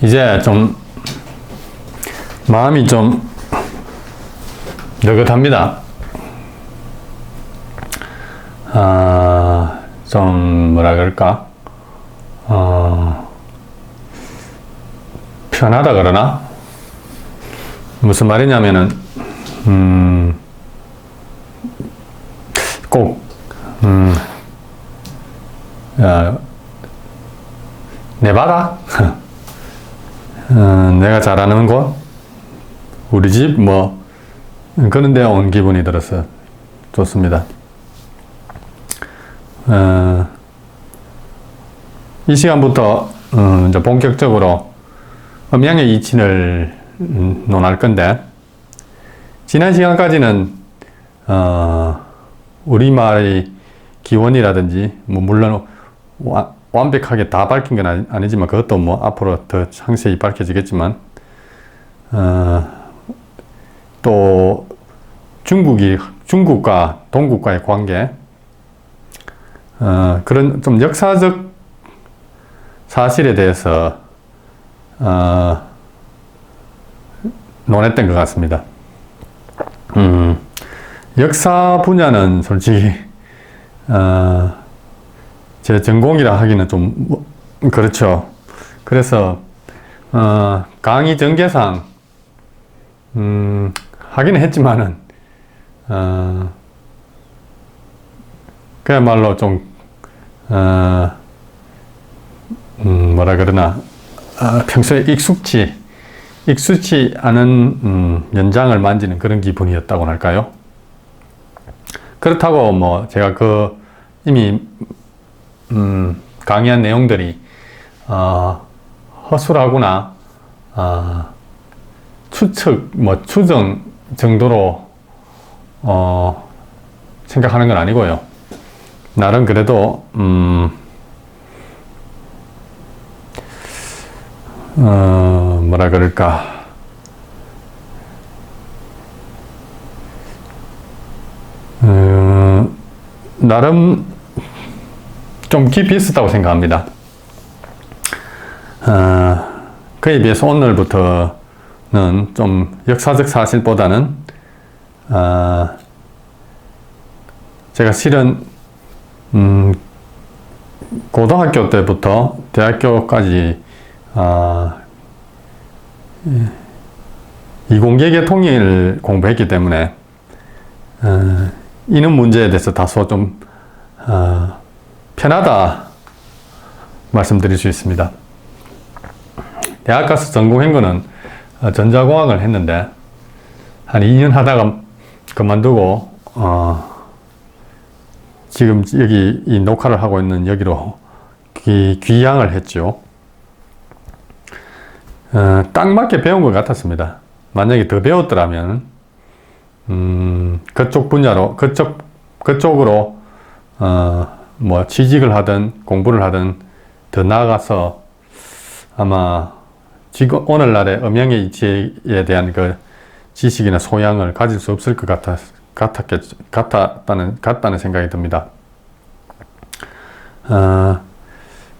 이제 좀 마음이 좀 느긋합니다. 좀 뭐라 그럴까, 편하다 그러나? 무슨 말이냐면은 꼭 내 바다? 내가 잘 아는 곳? 우리 집? 뭐 그런 데 온 기분이 들어서 좋습니다. 이 시간부터 이제 본격적으로 음양의 이치를 논할 건데, 지난 시간까지는 우리말의 기원이라든지, 뭐 물론 완벽하게 다 밝힌 건 아니지만, 그것도 뭐 앞으로 더 상세히 밝혀지겠지만, 또 중국과 동국과의 관계, 그런 좀 역사적 사실에 대해서 논했던 것 같습니다. 역사 분야는 솔직히 제 전공이라 하기는 좀 그렇죠. 그래서 강의 전개상 하기는 했지만은 그야말로 좀 뭐라 그러나 평소에 익숙치 않은 연장을 만지는 그런 기분이었다고 할까요? 그렇다고 뭐 제가 이미 강의한 내용들이 허술하구나, 추정 정도로 생각하는 건 아니고요. 나름 그래도 뭐라 그럴까, 나름 좀 깊이 있었다고 생각합니다. 그에 비해서 오늘부터는 좀 역사적 사실보다는 제가 실은 고등학교 때부터 대학교까지 이공계계 통일을 공부했기 때문에 이런 문제에 대해서 다소 좀 편하다 말씀드릴 수 있습니다. 대학 가서 전공한 거는 전자공학을 했는데, 한 2년 하다가 그만두고 지금 여기 이 녹화를 하고 있는 여기로 귀향을 했죠. 딱 맞게 배운 것 같았습니다. 만약에 더 배웠더라면 그쪽 분야로, 그쪽으로 뭐 취직을 하든 공부를 하든 더 나아가서 아마 지금 오늘날의 음양의 이치에 대한 그 지식이나 소양을 가질 수 없을 것 같다는 생각이 듭니다.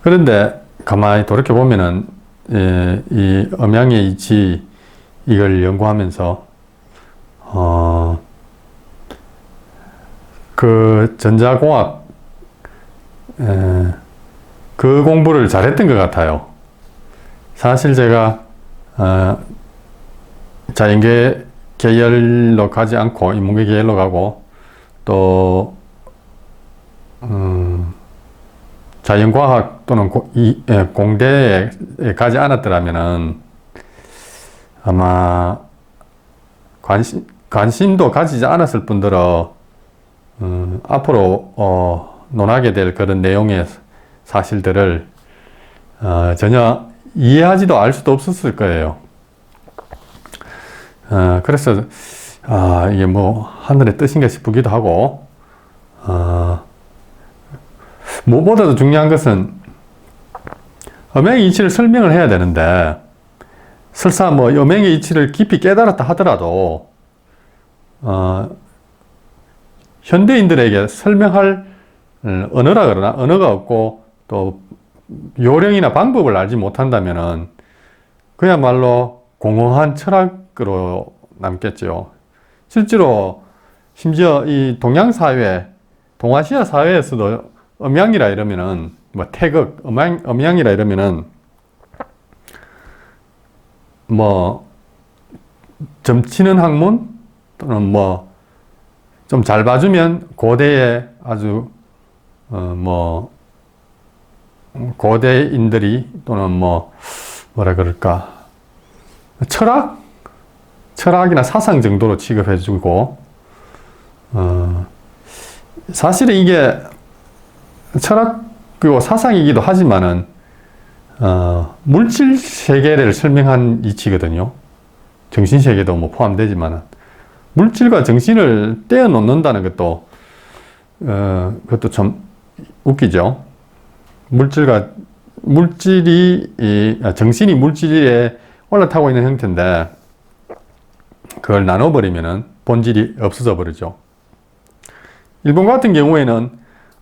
그런데 가만히 돌이켜보면은 이 음양의 이치, 이걸 연구하면서 그 전자공학 그 공부를 잘했던 것 같아요. 사실 제가 자연계 계열로 가지 않고 인문계 계열로 가고, 또 자연과학 또는 공대에 가지 않았더라면은 아마 관심도 가지지 않았을 뿐더러 앞으로 논하게 될 그런 내용의 사실들을 전혀 이해하지도 알 수도 없었을 거예요. 그래서 이게 뭐 하늘의 뜻인가 싶기도 하고, 무엇보다도 중요한 것은 음양의 이치를 설명을 해야 되는데, 설사 뭐 음양의 이치를 깊이 깨달았다 하더라도 현대인들에게 설명할 언어라 그러나, 언어가 없고 또 요령이나 방법을 알지 못한다면은 그야말로 공허한 철학으로 남겠죠. 실제로 심지어 이 동양 사회, 동아시아 사회에서도 음양이라 이러면은 뭐 태극, 음양이라 이러면은 뭐 점치는 학문 또는 뭐 좀 잘 봐주면 고대에 아주 뭐 고대인들이 또는 뭐 뭐라 그럴까 철학이나 사상 정도로 취급해주고 사실은 이게 철학이고 사상이기도 하지만은 물질 세계를 설명한 이치거든요. 정신 세계도 뭐 포함되지만은 물질과 정신을 떼어 놓는다는 것도 그것도 참 웃기죠. 정신이 물질에 올라타고 있는 형태인데 그걸 나눠버리면은 본질이 없어져 버리죠. 일본 같은 경우에는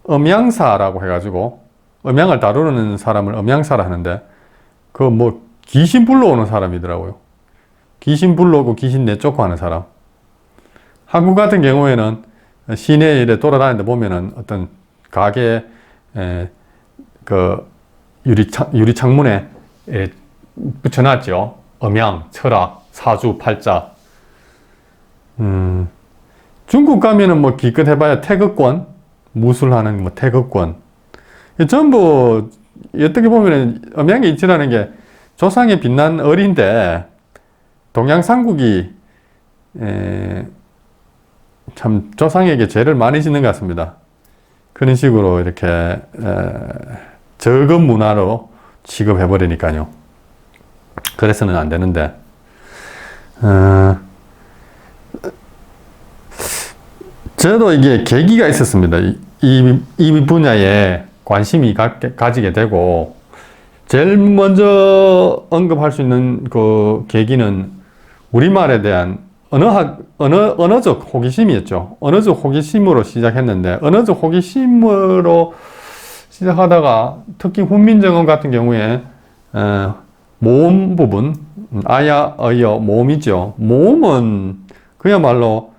음양사라고 해가지고 음양을 다루는 사람을 음양사라 하는데 그 뭐 귀신 불러오는 사람이더라고요. 귀신 불러오고 귀신 내쫓고 하는 사람. 한국 같은 경우에는 시내에 이래 돌아다니는데 보면은 어떤 가게 그 유리창문에 붙여놨죠. 음양, 철학, 사주, 팔자. 중국 가면은 뭐 기껏 해봐야 태극권, 무술하는 뭐 태극권. 전부 어떻게 보면은 음양의 이치라는 게 조상의 빛난 어린데 동양 삼국이 참 조상에게 죄를 많이 짓는 것 같습니다. 그런 식으로 이렇게 저급 문화로 취급해버리니까요. 그래서는 안 되는데 저도 이게 계기가 있었습니다. 이 분야에 관심이 가지게 되고 제일 먼저 언급할 수 있는 그 계기는 우리말에 대한 언어적 호기심이었죠. 언어적 호기심으로 시작했는데 언어적 호기심으로 시작하다가 특히 훈민정음 같은 경우에 모음 부분 아야, 어여, 모음이죠. 모음은 그야말로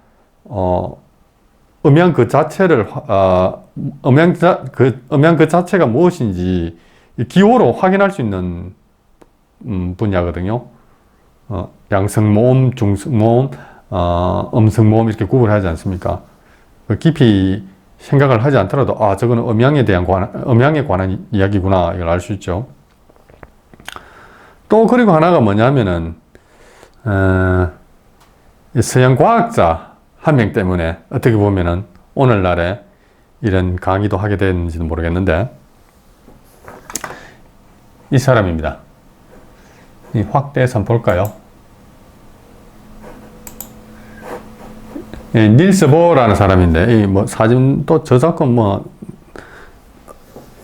음양 그 자체를 음양 그 자체가 무엇인지 기호로 확인할 수 있는 분야거든요. 양성모음, 중성모음, 음성모음 이렇게 구분하지 않습니까? 깊이 생각을 하지 않더라도 저거는 음양에 관한 이야기구나 이걸 알 수 있죠. 또 그리고 하나가 뭐냐면은 서양 과학자 한 명 때문에 어떻게 보면은 오늘날에 이런 강의도 하게 됐는지도 모르겠는데 이 사람입니다. 이 확대해서 한번 볼까요? 닐스 보어라는 사람인데 이 뭐 사진 또 저작권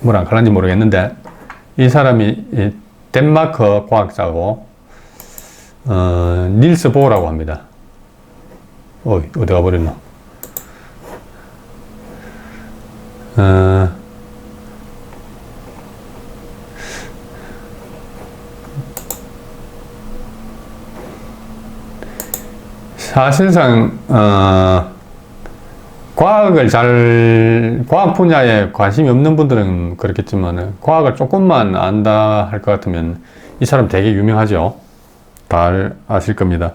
뭐랑 갈란지 모르겠는데 이 사람이 덴마크 과학자고 닐스 보어라고 합니다. 어디 가버렸나? 사실상 과학 분야에 관심이 없는 분들은 그렇겠지만 과학을 조금만 안다 할 것 같으면 이 사람 되게 유명하죠. 다 아실 겁니다.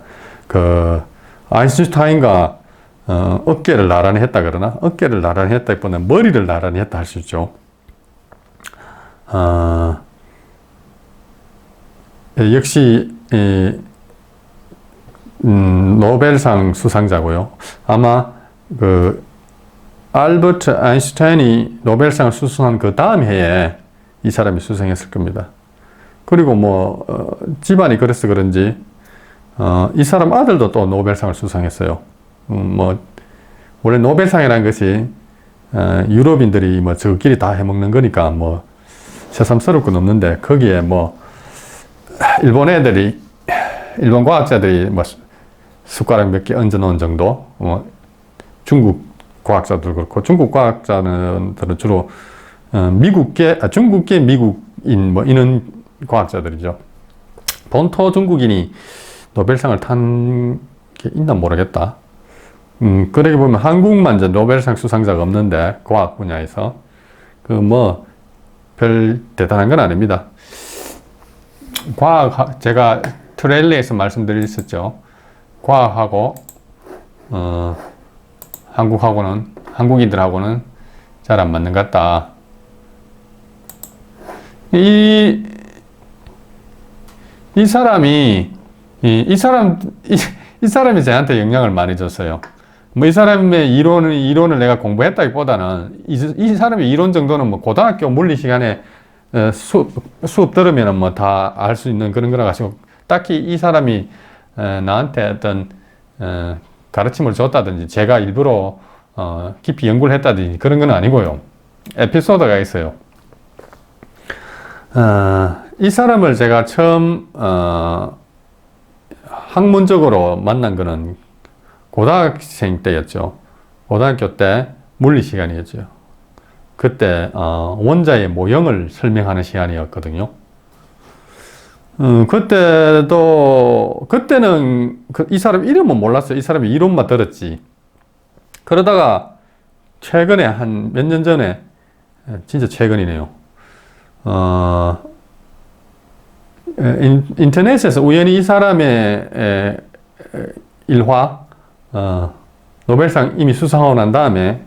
아인슈타인과 어깨를 나란히 했다 그러나? 어깨를 나란히 했다기보다는 머리를 나란히 했다 할 수 있죠. 역시 노벨상 수상자고요. 아마 알버트 아인슈타인이 노벨상을 수상한 그 다음 해에 이 사람이 수상했을 겁니다. 그리고 집안이 그래서 그런지 이 사람 아들도 또 노벨상을 수상했어요. 원래 노벨상이라는 것이 유럽인들이 저끼리 다 해먹는 거니까 새삼스러울 건 없는데 거기에 일본 과학자들이 숟가락 몇 개 얹어 놓은 정도, 중국 과학자들 그렇고, 중국 과학자들은 주로 중국계 미국인 이런 과학자들이죠. 본토 중국인이 노벨상을 탄 게 있나 모르겠다. 그러게 보면 한국만 이제 노벨상 수상자가 없는데, 과학 분야에서. 별 대단한 건 아닙니다. 제가 트레일러에서 말씀드렸었죠. 과학하고, 한국인들하고는 잘 안 맞는 것 같다. 이 사람이 저한테 영향을 많이 줬어요. 이 사람의 이론을 내가 공부했다기보다는 이 사람의 이론 정도는 고등학교 물리 시간에 수업 들으면 다 알 수 있는 그런 거라 가지고 딱히 이 사람이 나한테 어떤 가르침을 줬다든지 제가 일부러 깊이 연구를 했다든지 그런 건 아니고요. 에피소드가 있어요. 이 사람을 제가 처음 학문적으로 만난 거는 고등학생 때였죠. 고등학교 때 물리 시간이었죠. 그때 원자의 모형을 설명하는 시간이었거든요. 그때는 이 사람 이름은 몰랐어요. 이 사람의 이론만 들었지. 그러다가 최근에 한 몇 년 전에, 진짜 최근이네요. 인터넷에서 우연히 이 사람의 일화, 노벨상 이미 수상하고 난 다음에,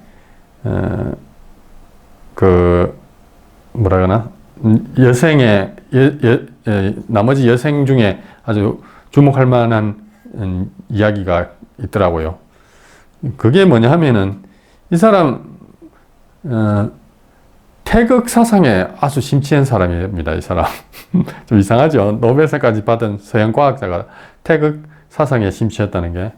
나머지 여생 중에 아주 주목할 만한 이야기가 있더라고요. 그게 뭐냐 하면은, 이 사람, 태극 사상에 아주 심취한 사람입니다, 이 사람. 좀 이상하죠? 노벨상까지 받은 서양 과학자가 태극 사상에 심취했다는 게.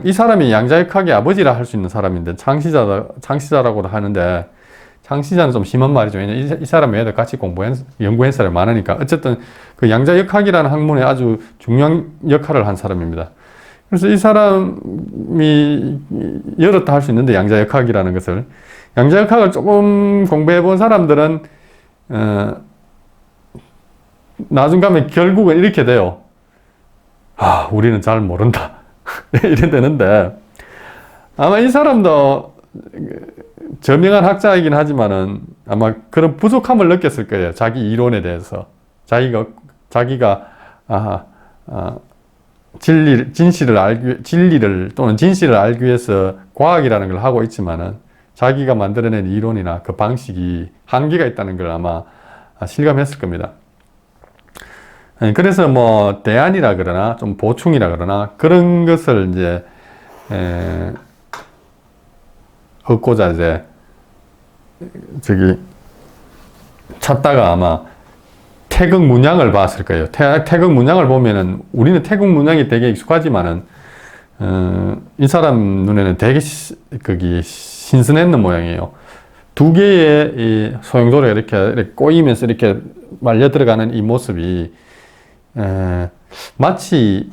이 사람이 양자역학의 아버지라 할 수 있는 사람인데, 창시자라고도 하는데, 창시자는 좀 심한 말이죠. 왜냐면 이 사람이 애들 같이 연구한 사람이 많으니까. 어쨌든 그 양자역학이라는 학문에 아주 중요한 역할을 한 사람입니다. 그래서 이 사람이 열었다 할 수 있는데, 양자역학이라는 것을. 양자역학을 조금 공부해 본 사람들은, 나중 가면 결국은 이렇게 돼요. 우리는 잘 모른다. 이래 되는데, 아마 이 사람도 저명한 학자이긴 하지만은 아마 그런 부족함을 느꼈을 거예요. 자기 이론에 대해서. 자기가, 진리를 또는 진실을 알기 위해서 과학이라는 걸 하고 있지만은 자기가 만들어낸 이론이나 그 방식이 한계가 있다는 걸 아마 실감했을 겁니다. 그래서 대안이라 그러나 좀 보충이라 그러나 그런 것을 이제 얻고자 이제 찾다가 아마 태극 문양을 봤을 거예요. 태극 문양을 보면은 우리는 태극 문양이 되게 익숙하지만은 이 사람 눈에는 되게 신선했는 모양이에요. 두 개의 이 소용돌이가 이렇게 꼬이면서 이렇게 말려 들어가는 이 모습이 마치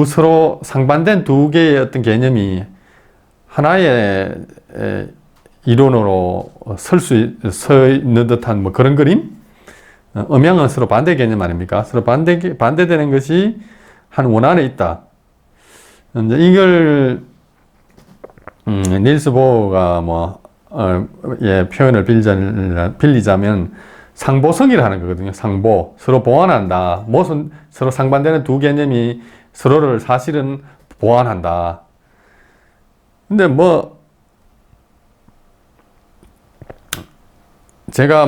서로 상반된 두 개의 어떤 개념이 하나의 이론으로 서 있는 듯한 그런 그림? 음양은 서로 반대 개념 아닙니까? 서로 반대되는 것이 한 원안에 있다. 이제 이걸 닐스 보어가 표현을 빌리자면 상보성이라는 거거든요. 상보. 서로 보완한다. 서로 상반되는 두 개념이 서로를 사실은 보완한다. 근데 제가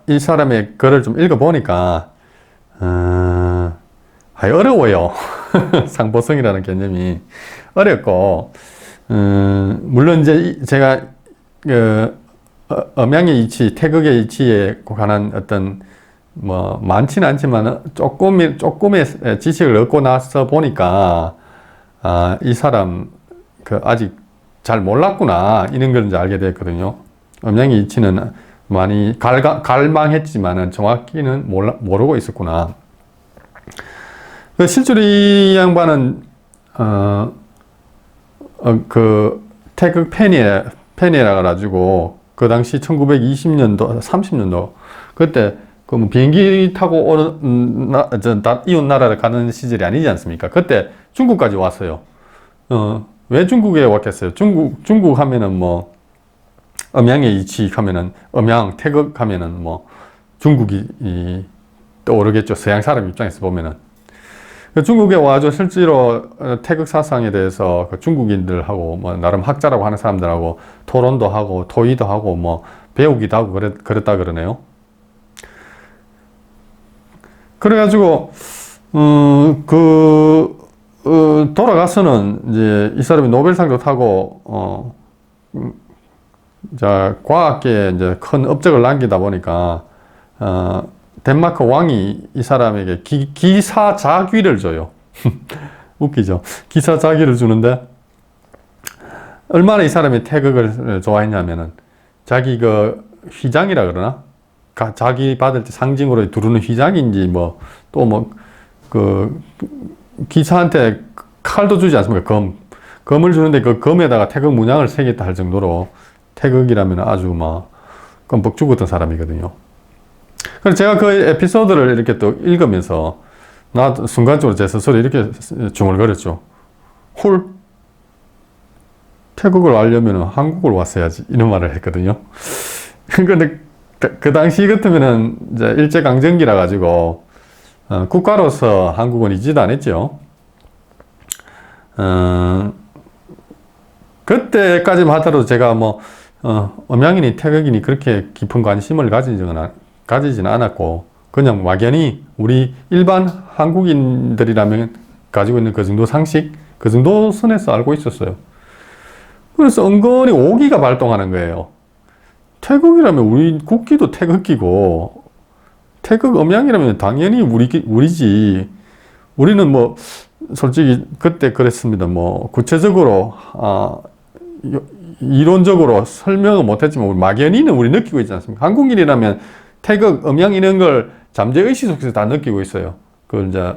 이 사람의 글을 좀 읽어보니까, 어려워요. 상보성이라는 개념이 어렵고, 물론 이제 제가 음양의 이치, 태극의 이치에 관한 어떤 많지는 않지만 조금의 지식을 얻고 나서 보니까 이 사람 아직 잘 몰랐구나 이런 걸 이제 알게 됐거든요. 음양의 이치는 많이 갈망했지만은 정확히는 모르고 있었구나. 실제로 이 양반은 태극 팬이라 가지고 그 당시 1920년도, 30년도 그때 그 뭐 비행기 타고 오는 이웃 나라를 가는 시절이 아니지 않습니까? 그때 중국까지 왔어요. 왜 중국에 왔겠어요? 중국 하면은 뭐 음양의 이치 하면은 음양 태극 하면은 뭐 중국이 떠오르겠죠. 서양 사람 입장에서 보면은. 중국에 와서 실제로 태극 사상에 대해서 중국인들하고 뭐 나름 학자라고 하는 사람들하고 토론도 하고 토의도 하고 뭐 배우기도 하고 그랬다 그러네요. 그래가지고 돌아가서는 이제 이 사람이 노벨상도 타고 자 과학계에 이제 큰 업적을 남기다 보니까 덴마크 왕이 이 사람에게 기사자귀를 줘요. 웃기죠? 기사자귀를 주는데 얼마나 이 사람이 태극을 좋아했냐면은 자기 그 휘장이라 그러나? 자기 받을 때 상징으로 두르는 휘장인지 뭐 또 뭐 그 기사한테 칼도 주지 않습니까? 검을 주는데 그 검에다가 태극 문양을 새겼다 할 정도로 태극이라면 아주 막 껌뻑 죽었던 사람이거든요. 그래서 제가 그 에피소드를 이렇게 또 읽으면서 나 순간적으로 제 스스로 이렇게 중얼거렸죠. 홀 태극을 알려면 한국을 왔어야지 이런 말을 했거든요. 근데 그 당시 같으면은 이제 일제강점기라 가지고 국가로서 한국은 이지도 안 했죠. 그때까지만 하더라도 제가 뭐 음양이니 태극이니 그렇게 깊은 관심을 가지지는 않았고 그냥 막연히 우리 일반 한국인들이라면 가지고 있는 그 정도 상식, 그 정도 선에서 알고 있었어요. 그래서 은근히 오기가 발동하는 거예요. 태극이라면 우리 국기도 태극기고 태극 음양이라면 당연히 우리지. 우리는 뭐 솔직히 그때 그랬습니다. 뭐 구체적으로 이론적으로 설명은 못했지만 우리 막연히는 우리 느끼고 있지 않습니까? 한국인이라면 태극 음양 이런 걸 잠재의식 속에서 다 느끼고 있어요. 그걸 이제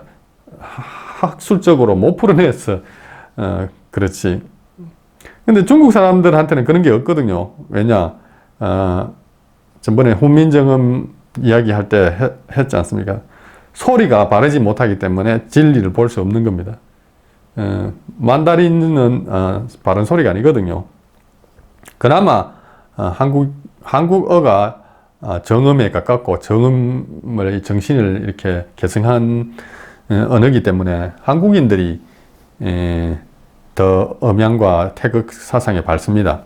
학술적으로 못 풀어내서 그렇지. 근데 중국 사람들한테는 그런 게 없거든요. 왜냐? 전번에 훈민정음 이야기할 때 했지 않습니까? 소리가 바르지 못하기 때문에 진리를 볼 수 없는 겁니다. 만다린은 바른 소리가 아니거든요. 그나마 한국어가 정음에 가깝고 정음을 정신을 이렇게 계승한 언어이기 때문에 한국인들이 더 음양과 태극 사상에 밝습니다.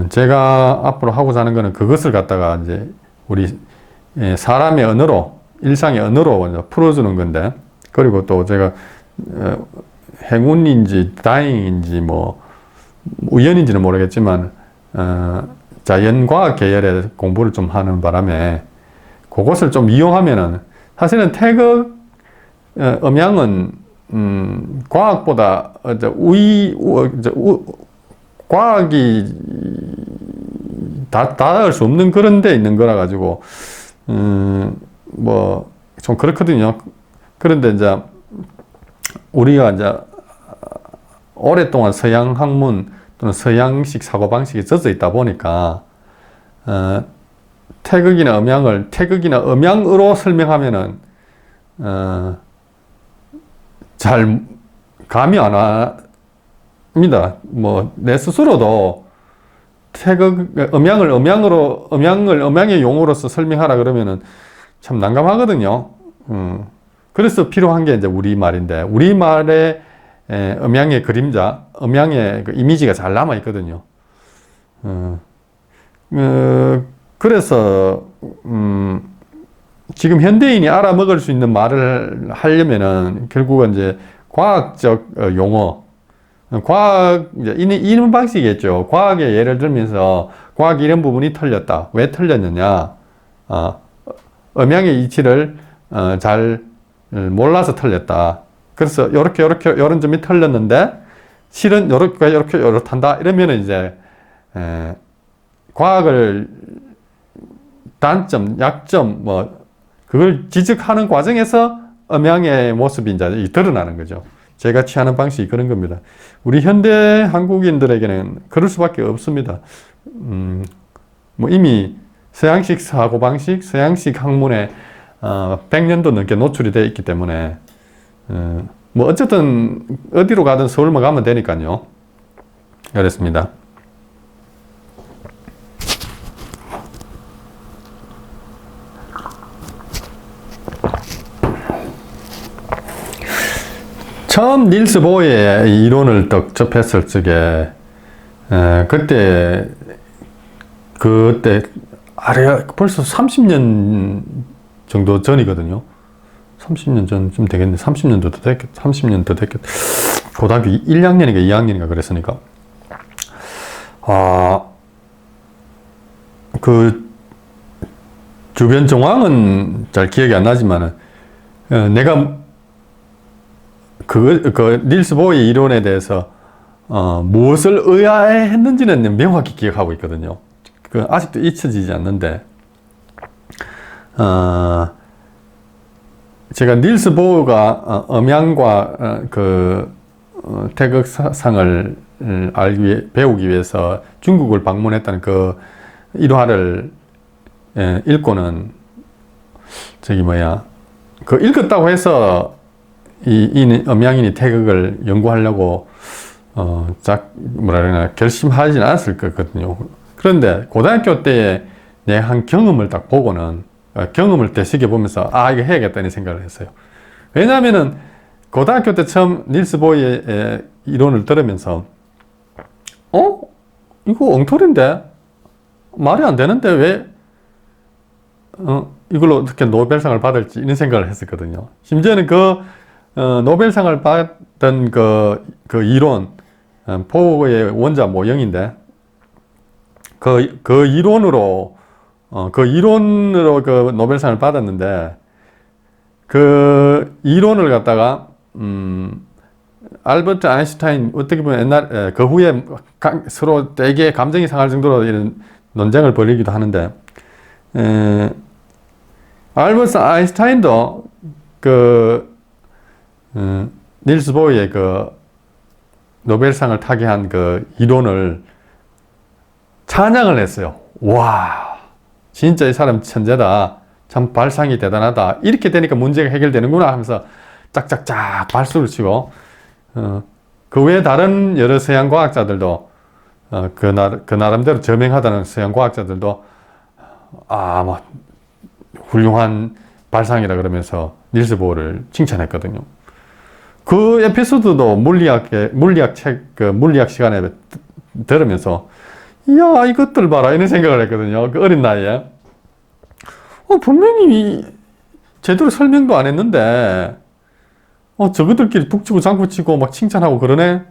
제가 앞으로 하고자 하는 거는 그것을 갖다가 이제 우리 사람의 언어로, 일상의 언어로 풀어주는 건데, 그리고 또 제가 행운인지 다행인지 뭐 우연인지는 모르겠지만 자연과학 계열의 공부를 좀 하는 바람에 그것을 좀 이용하면은 사실은 태극 음양은 과학보다 과학이 닿을 수 없는 그런 데 있는 거라 가지고 뭐 좀 그렇거든요. 그런데 이제 우리가 이제 오랫동안 서양 학문 또는 서양식 사고방식에 젖어 있다 보니까 태극이나 음양을 태극이나 음양으로 설명하면은 잘 감이 안 옵니다. 뭐 내 스스로도 태극 음양을 음양의 용어로서 설명하라 그러면은 참 난감하거든요. 그래서 필요한 게 이제 우리말인데 우리말의 음양의 그림자, 음양의 그 이미지가 잘 남아 있거든요. 그래서 지금 현대인이 알아먹을 수 있는 말을 하려면은 결국은 이제 과학적 용어, 이런 방식이겠죠. 과학의 예를 들면서 과학 이런 부분이 틀렸다. 왜 틀렸느냐? 음양의 이치를 잘 몰라서 틀렸다. 그래서 요런 점이 틀렸는데 실은 요렇단다. 이러면은 이제 과학을 단점, 약점 뭐 그걸 지적하는 과정에서 음양의 모습이 이제 드러나는 거죠. 제가 취하는 방식이 그런 겁니다. 우리 현대 한국인들에게는 그럴 수밖에 없습니다. 뭐 이미 서양식 사고방식, 서양식 학문에 100년도 넘게 노출이 되어 있기 때문에 뭐 어쨌든 어디로 가든 서울만 가면 되니까요. 그렇습니다. 처음 닐스 보어의 이론을 딱 접했을 적에 그때 벌써 30년 정도 전이거든요. 30년 전쯤 되겠네. 30년도 더 됐겠, 30년 더 됐겠. 고등학교 1, 학년인가 2학년인가 그랬으니까. 그 주변 정황은 잘 기억이 안 나지만은 내가 그 닐스 보어의 이론에 대해서 무엇을 의아해했는지는 명확히 기억하고 있거든요. 그 아직도 잊혀지지 않는데 제가 닐스 보어가 음양과 태극상을 배우기 위해서 중국을 방문했다는 그 일화를 읽고는 그 읽었다고 해서 이 음양인이 태극을 연구하려고 결심하지는 않았을 거거든요. 그런데 고등학교 때에 내 한 경험을 딱 보고는 경험을 되새겨보면서 이거 해야겠다는 생각을 했어요. 왜냐하면은 고등학교 때 처음 닐스 보어의 이론을 들으면서 이거 엉터리인데 말이 안 되는데 왜 이걸로 어떻게 노벨상을 받을지 이런 생각을 했었거든요. 심지어는 노벨상을 받은 그 이론 보어의 원자 모형인데 그 이론으로 그 노벨상을 받았는데 그 이론을 갖다가 알버트 아인슈타인 어떻게 보면 옛날 그 후에 서로 되게 감정이 상할 정도로 이런 논쟁을 벌이기도 하는데 알버트 아인슈타인도 닐스 보어의 그 노벨상을 타게 한 그 이론을 찬양을 했어요. 와, 진짜 이 사람 천재다. 참 발상이 대단하다. 이렇게 되니까 문제가 해결되는구나 하면서 짝짝짝 발수를 치고 그 외에 다른 여러 서양 과학자들도 그 나름대로 저명하다는 서양 과학자들도 뭐 훌륭한 발상이라 그러면서 닐스 보어를 칭찬했거든요. 그 에피소드도 물리학 시간에 들으면서 이야 이것들 봐라 이런 생각을 했거든요. 그 어린 나이에 분명히 제대로 설명도 안 했는데 저것들끼리 북치고 장구치고 막 칭찬하고 그러네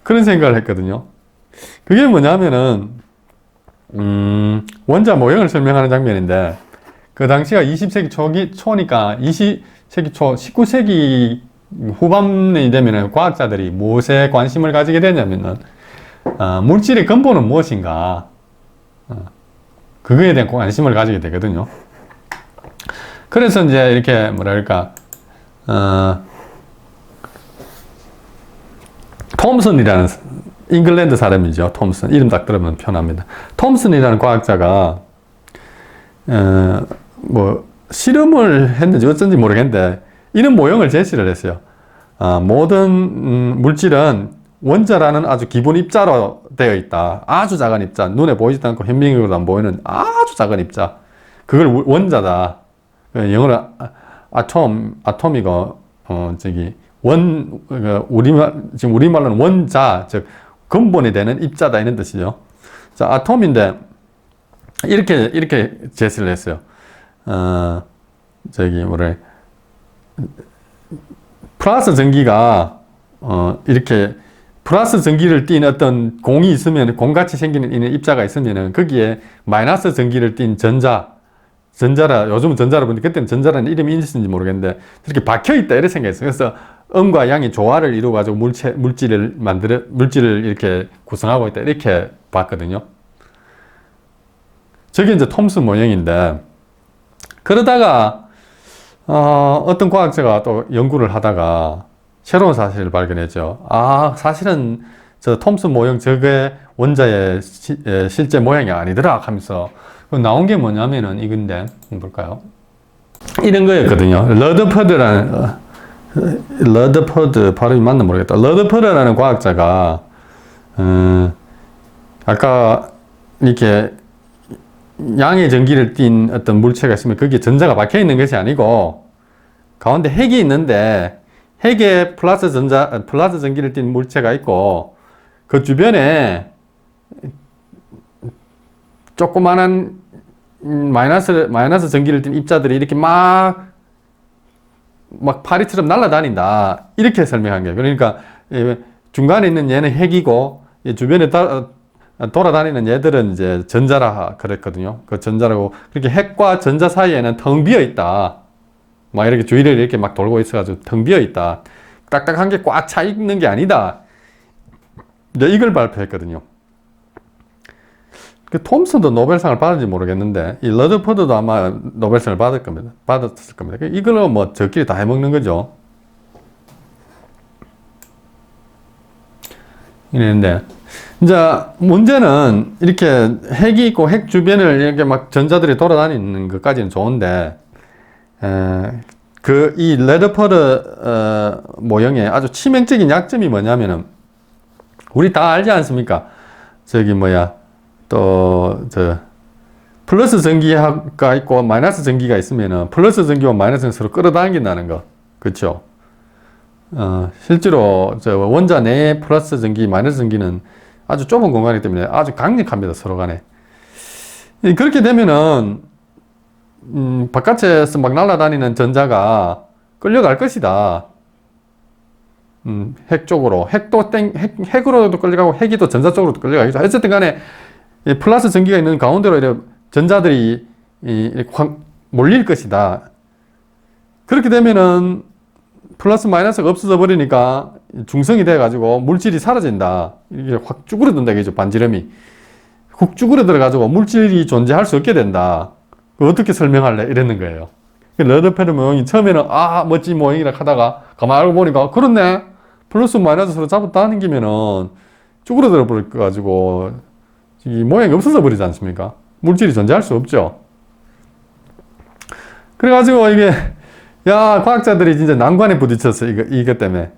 그런 생각을 했거든요. 그게 뭐냐면은 원자 모형을 설명하는 장면인데 그 당시가 20세기 초니까 20세기 초 19세기 후반이 되면은 과학자들이 무엇에 관심을 가지게 되냐면은 물질의 근본은 무엇인가 그거에 대한 관심을 가지게 되거든요. 그래서 이제 이렇게 톰슨이라는 잉글랜드 사람이죠. 톰슨 이름 딱 들으면 편합니다. 톰슨이라는 과학자가 뭐 실험을 했는지 어쩐지 모르겠는데 이런 모형을 제시를 했어요. 모든 물질은 원자라는 아주 기본 입자로 되어 있다. 아주 작은 입자, 눈에 보이지도 않고 현미경으로도 안 보이는 아주 작은 입자. 그걸 원자다. 영어로 아톰이고 지금 우리말로는 원자, 즉 근본이 되는 입자다 이런 뜻이죠. 자, 아톰인데 이렇게 제시를 했어요. 플러스 전기가 이렇게 플러스 전기를 띤 어떤 공이 있으면 공같이 생기는 입자가 있으면은 거기에 마이너스 전기를 띤 전자라 요즘은 전자라 보는데 그때는 전자라는 이름이 있었는지 모르겠는데 이렇게 박혀 있다 이렇게 생각했어요. 그래서 음과 양이 조화를 이루어 가지고 물질을 이렇게 구성하고 있다 이렇게 봤거든요. 저게 이제 톰슨 모형인데 그러다가 어떤 과학자가 또 연구를 하다가 새로운 사실을 발견했죠. 사실은 저 톰슨 모형 저게 원자의 실제 모양이 아니더라 하면서 나온 게 뭐냐면은 이건데 볼까요? 이런 거였거든요. 러드퍼드 발음이 맞나 모르겠다. 러드퍼드라는 과학자가 아까 이렇게 양의 전기를 띤 어떤 물체가 있으면 거기에 전자가 박혀 있는 것이 아니고 가운데 핵이 있는데 핵에 플러스 전기를 띤 물체가 있고 그 주변에 조그만한 마이너스 전기를 띤 입자들이 이렇게 막 파리처럼 날아다닌다. 이렇게 설명한 거예요. 그러니까 중간에 있는 얘는 핵이고 주변에 돌아다니는 얘들은 이제 전자라 그랬거든요. 그 전자라고. 그렇게 핵과 전자 사이에는 텅 비어 있다. 막 이렇게 주위를 이렇게 막 돌고 있어가지고 텅 비어 있다. 딱딱한 게 꽉 차 있는 게 아니다. 이제 이걸 발표했거든요. 그 톰슨도 노벨상을 받은지 모르겠는데 이 러드퍼드도 아마 노벨상을 받았을 겁니다. 이걸로 뭐 저끼리 다 해먹는 거죠. 이랬는데 이제 문제는 이렇게 핵이 있고 핵 주변을 이렇게 막 전자들이 돌아다니는 것까지는 좋은데 이 러드퍼드 모형의 아주 치명적인 약점이 뭐냐면은 우리 다 알지 않습니까? 플러스 전기가 있고 마이너스 전기가 있으면은 플러스 전기와 마이너스는 서로 끌어당긴다는 거. 그렇죠? 실제로 원자 내의 플러스 전기, 마이너스 전기는 아주 좁은 공간이기 때문에 아주 강력합니다. 서로 간에. 그렇게 되면은 바깥에서 막 날아다니는 전자가 끌려갈 것이다. 핵 쪽으로. 핵으로도 끌려가고 핵이 또 전자 쪽으로도 끌려가겠죠. 어쨌든 간에 이 플러스 전기가 있는 가운데로 이렇게 전자들이 이렇게 확 몰릴 것이다. 그렇게 되면은 플러스 마이너스가 없어져 버리니까 중성이 돼가지고 물질이 사라진다. 이게 확 쭈그러든다. 이죠 반지름이. 훅 쭈그러들어가지고 물질이 존재할 수 없게 된다. 어떻게 설명할래? 이랬는 거예요. 러드퍼드 모형이 처음에는 멋진 모형이라 하다가 가만히 알고 보니까 그렇네. 플러스 마이너스 서로 잡아당기면은 쭈그러들어 버릴 거 가지고 이 모양이 없어져 버리지 않습니까? 물질이 존재할 수 없죠. 그래가지고 과학자들이 진짜 난관에 부딪혔어. 이것 때문에.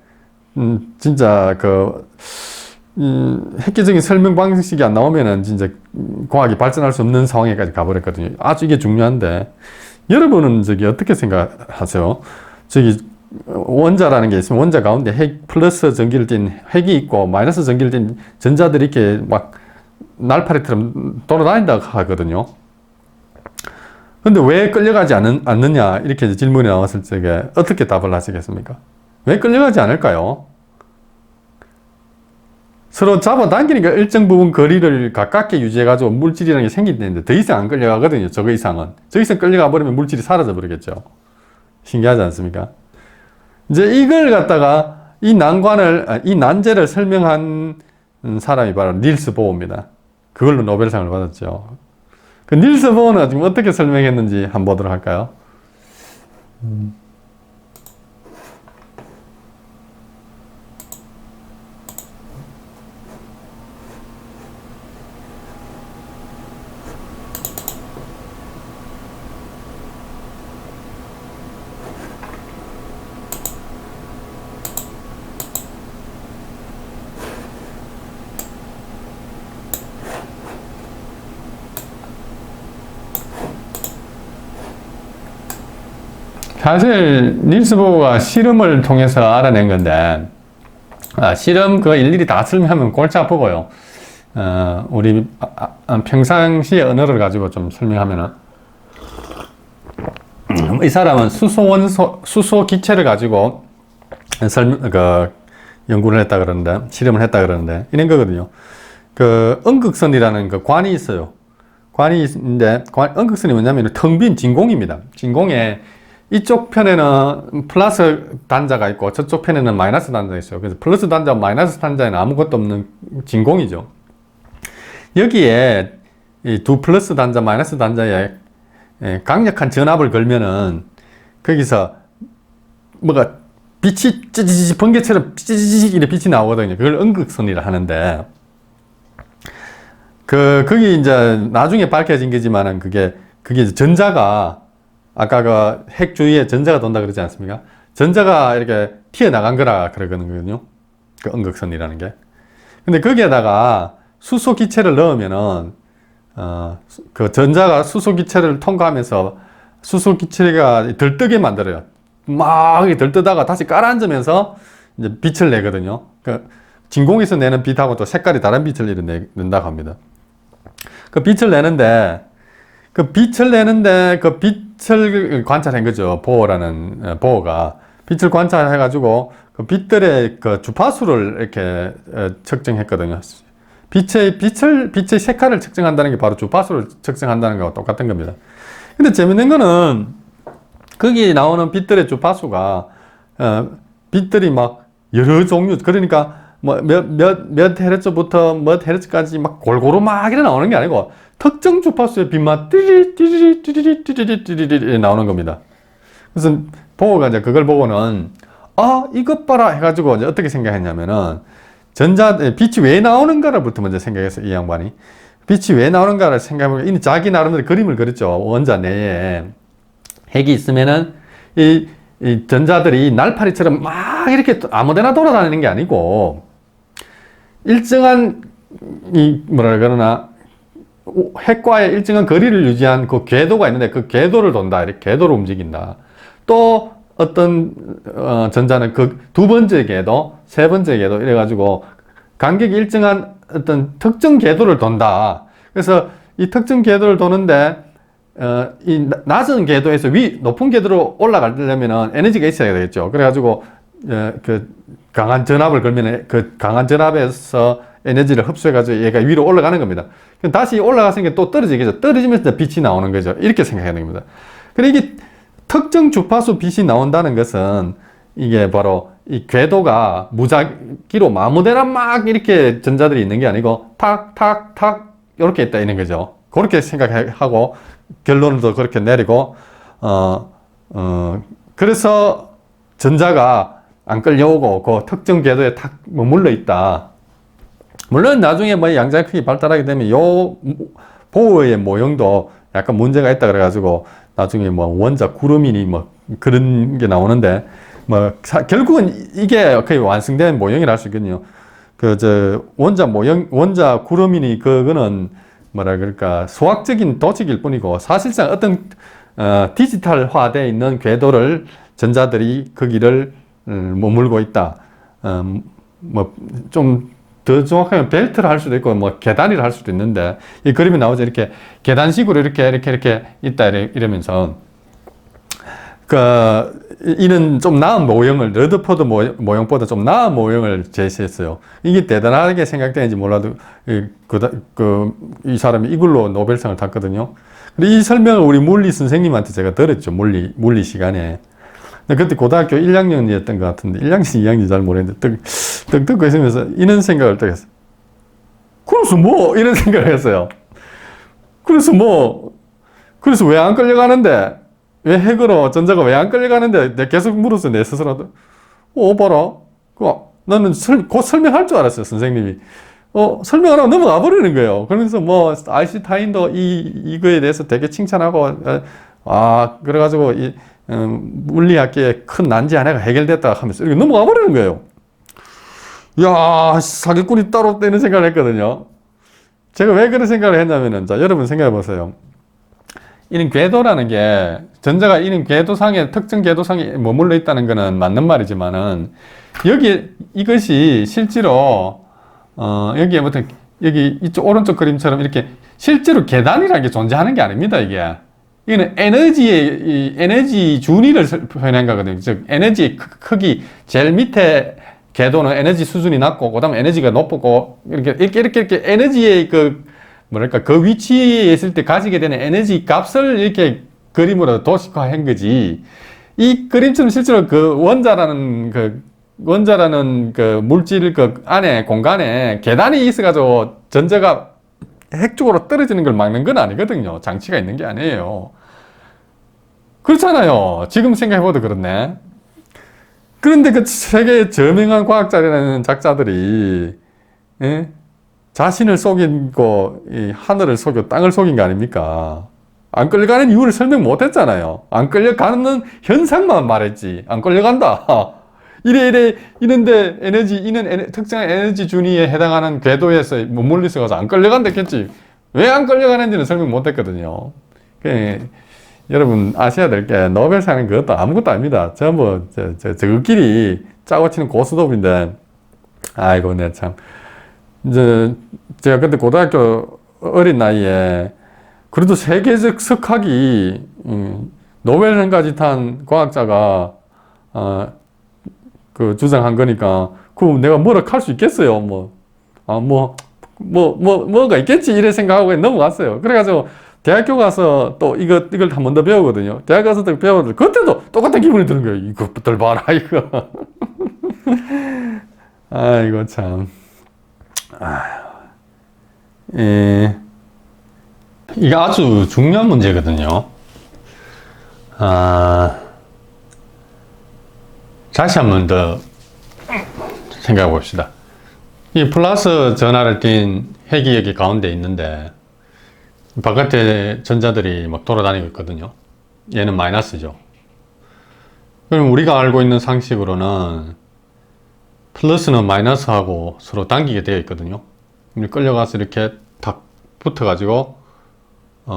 진짜 획기적인 설명 방식이 안 나오면은 진짜 과학이 발전할 수 없는 상황에까지 가버렸거든요. 아주 이게 중요한데 여러분은 어떻게 생각하세요? 원자라는 게 있으면 원자 가운데 핵 플러스 전기를 띤 핵이 있고 마이너스 전기를 띤 전자들이 이렇게 막 날파리처럼 돌아다닌다고 하거든요. 근데 왜 끌려가지 않느냐 이렇게 질문이 나왔을 적에 어떻게 답을 하시겠습니까? 왜 끌려가지 않을까요? 서로 잡아당기니까 일정 부분 거리를 가깝게 유지해가지고 물질이라는 게 생긴다는데 더 이상 안 끌려가거든요. 저 이상 끌려가 버리면 물질이 사라져 버리겠죠. 신기하지 않습니까? 이제 이걸 갖다가 이 난제를 설명한 사람이 바로 닐스 보어입니다. 그걸로 노벨상을 받았죠. 그 닐스 보어는 지금 어떻게 설명했는지 한번 보도록 할까요? 사실 닐스 보어가 실험을 통해서 알아낸 건데 실험 일일이 다 설명하면 골치 아프고요. 우리 평상시의 언어를 가지고 좀 설명하면은 이 사람은 수소 기체를 가지고 연구를 했다 그러는데 실험을 했다 그러는데 이런 거거든요. 음극선이라는 관이 있어요. 관이 있는데 음극선이 뭐냐면 텅 빈 진공입니다. 진공에 이쪽 편에는 플러스 단자가 있고 저쪽 편에는 마이너스 단자가 있어요. 그래서 플러스 단자와 마이너스 단자에는 아무것도 없는 진공이죠. 여기에 이 두 플러스 단자, 마이너스 단자에 강력한 전압을 걸면은 거기서 뭐가 빛이 찌지지 번개처럼 찌지지 이렇게 빛이 나오거든요. 그걸 음극선이라 하는데, 그게 이제 나중에 밝혀진 거지만은 그게 이제 전자가, 아까 그 핵 주위에 전자가 돈다 그러지 않습니까? 전자가 이렇게 튀어나간 거라 그러거든요. 그 음극선이라는 게. 근데 거기에다가 수소 기체를 넣으면은, 그 전자가 수소 기체를 통과하면서 수소 기체가 들뜨게 만들어요. 막 들뜨다가 다시 깔아앉으면서 이제 빛을 내거든요. 그 진공에서 내는 빛하고 또 색깔이 다른 빛을 낸다고 합니다. 그 빛을 내는데 그 빛을 관찰한 거죠. 보어가 빛을 관찰해가지고 그 빛들의 그 주파수를 이렇게 측정했거든요. 빛의 색깔을 측정한다는 게 바로 주파수를 측정한다는 거와 똑같은 겁니다. 근데 재밌는 거는 거기 나오는 빛들의 주파수가 빛들이 막 여러 종류, 그러니까 뭐 몇 헤르츠부터 몇 헤르츠까지 막 골고루 막 이래 나오는 게 아니고 특정 주파수의 빛만 띠리리리리리리리리리 나오는 겁니다. 그래서 보고가 이제 그걸 보고는 이것 봐라 해가지고 이제 어떻게 생각했냐면은 빛이 왜 나오는가를부터 먼저 생각했어요. 이 양반이 빛이 왜 나오는가를 생각해보니까 이미 자기 나름대로 그림을 그렸죠. 원자 내에 핵이 있으면은 이 전자들이 날파리처럼 막 이렇게 아무데나 돌아다니는 게 아니고 일정한 뭐라 그러나 핵과의 일정한 거리를 유지한 그 궤도가 있는데 그 궤도를 돈다. 이렇게 궤도로 움직인다. 또 어떤 전자는 그 두 번째 궤도, 세 번째 궤도 이래가지고 간격이 일정한 어떤 특정 궤도를 돈다. 그래서 이 특정 궤도를 도는데 이 낮은 궤도에서 높은 궤도로 올라가려면 에너지가 있어야 되겠죠. 그래가지고 그 강한 전압을 걸면 그 강한 전압에서 에너지를 흡수해가지고 얘가 위로 올라가는 겁니다. 그럼 다시 올라갔으니까 또 떨어지겠죠. 떨어지면서 빛이 나오는 거죠. 이렇게 생각해야 됩니다. 그리고 이게 특정 주파수 빛이 나온다는 것은 이게 바로 이 궤도가 무작위로 아무데나 막 이렇게 전자들이 있는 게 아니고 탁탁탁 이렇게 있다 있는 거죠. 그렇게 생각하고 결론을 또 그렇게 내리고 그래서 전자가 안 끌려오고 그 특정 궤도에 탁 머물러 있다. 물론 나중에 뭐 양자역학이 발달하게 되면 요 보호의 모형도 약간 문제가 있다 그래가지고 나중에 뭐 원자 구름이니 뭐 그런 게 나오는데 뭐 결국은 이게 거의 완성된 모형이라 할 수 있거든요. 원자 모형, 원자 구름이니 그거는 뭐라 그럴까 수학적인 도식일 뿐이고 사실상 어떤 디지털화되어 있는 궤도를 전자들이 거기를 머물고 있다. 뭐 좀 더 정확하게 벨트를 할 수도 있고 뭐 계단이라 할 수도 있는데 이 그림이 나오죠. 이렇게 계단식으로 이렇게 있다 이러면서 이는 좀 나은 모형을 러드포드 모형보다 좀 나은 모형을 제시했어요. 이게 대단하게 생각되는지 몰라도 이 사람이 이걸로 노벨상을 탔거든요. 이 설명을 우리 물리 선생님한테 제가 들었죠. 물리 시간에. 그때 고등학교 1학년이었던 것 같은데 1학년, 2학년 잘 모르겠는데 떡 듣고 있으면서 이런 생각을 딱 했어요. 그래서 뭐 이런 생각을 했어요. 그래서 왜 안 끌려가는데 왜 핵으로 전자가 왜 안 끌려가는데 내가 계속 물었어요. 내 스스로도 봐라 나는 곧 설명할 줄 알았어요. 선생님이 설명 안 하고 넘어가 버리는 거예요. 그러면서 뭐 아인슈타인도 이거에 대해서 되게 칭찬하고 그래가지고 물리학계의 큰 난제 하나가 해결됐다 하면서 이렇게 넘어가 버리는 거예요. 야, 사기꾼이 따로 없다 이런 생각을 했거든요. 제가 왜 그런 생각을 했냐면은, 자, 여러분 생각해 보세요. 이런 궤도라는 게, 전자가 이런 궤도상에, 특정 궤도상에 머물러 있다는 거는 맞는 말이지만은, 이것이 실제로, 여기 이쪽 오른쪽 그림처럼 이렇게 실제로 계단이라는 게 존재하는 게 아닙니다, 이게. 이거는 에너지 준위를 표현한 거거든요. 즉, 에너지의 크기, 제일 밑에 궤도는 에너지 수준이 낮고, 그 다음에 에너지가 높고, 이렇게 에너지의 그 위치에 있을 때 가지게 되는 에너지 값을 이렇게 그림으로 도식화한 거지. 이 그림처럼 실제로 원자라는 물질 안에, 공간에 계단이 있어가지고 전자가 핵 쪽으로 떨어지는 걸 막는 건 아니거든요. 장치가 있는 게 아니에요. 그렇잖아요. 지금 생각해봐도 그렇네. 그런데 그 세계의 저명한 과학자라는 작자들이, 예? 자신을 속이고, 이 하늘을 속이고 땅을 속인 거 아닙니까? 안 끌려가는 이유를 설명 못 했잖아요. 안 끌려가는 현상만 말했지. 안 끌려간다. 이런데 이는 특정한 에너지 준위에 해당하는 궤도에서 머물러 있어가지고 안 끌려간다 했겠지. 왜 안 끌려가는지는 설명 못 했거든요. 여러분 아셔야 될 게 노벨상은 그것도 아무것도 아닙니다. 전부 저끼리 짜고 치는 고스톱인데, 아이고, 내 참. 제가 그때 고등학교 어린 나이에 그래도 세계적 석학이, 노벨상까지 탄 과학자가, 주장한 거니까, 내가 뭐라 할 수 있겠어요. 뭐가 있겠지. 이래 생각하고 넘어갔어요. 그래가지고, 대학교 가서 또 이걸 한 번 더 배우거든요. 대학 가서 또 배우거든요. 그때도 똑같은 기분이 드는 거예요. 이것부터 봐라, 이거. 아이고, 참. 이게 아주 중요한 문제거든요. 다시 한 번 더 생각해 봅시다. 이 플러스 전하를 띤 핵이 여기 가운데 있는데, 바깥에 전자들이 막 돌아다니고 있거든요. 얘는 마이너스죠. 그럼 우리가 알고 있는 상식으로는 플러스는 마이너스하고 서로 당기게 되어 있거든요. 끌려가서 이렇게 탁 붙어가지고,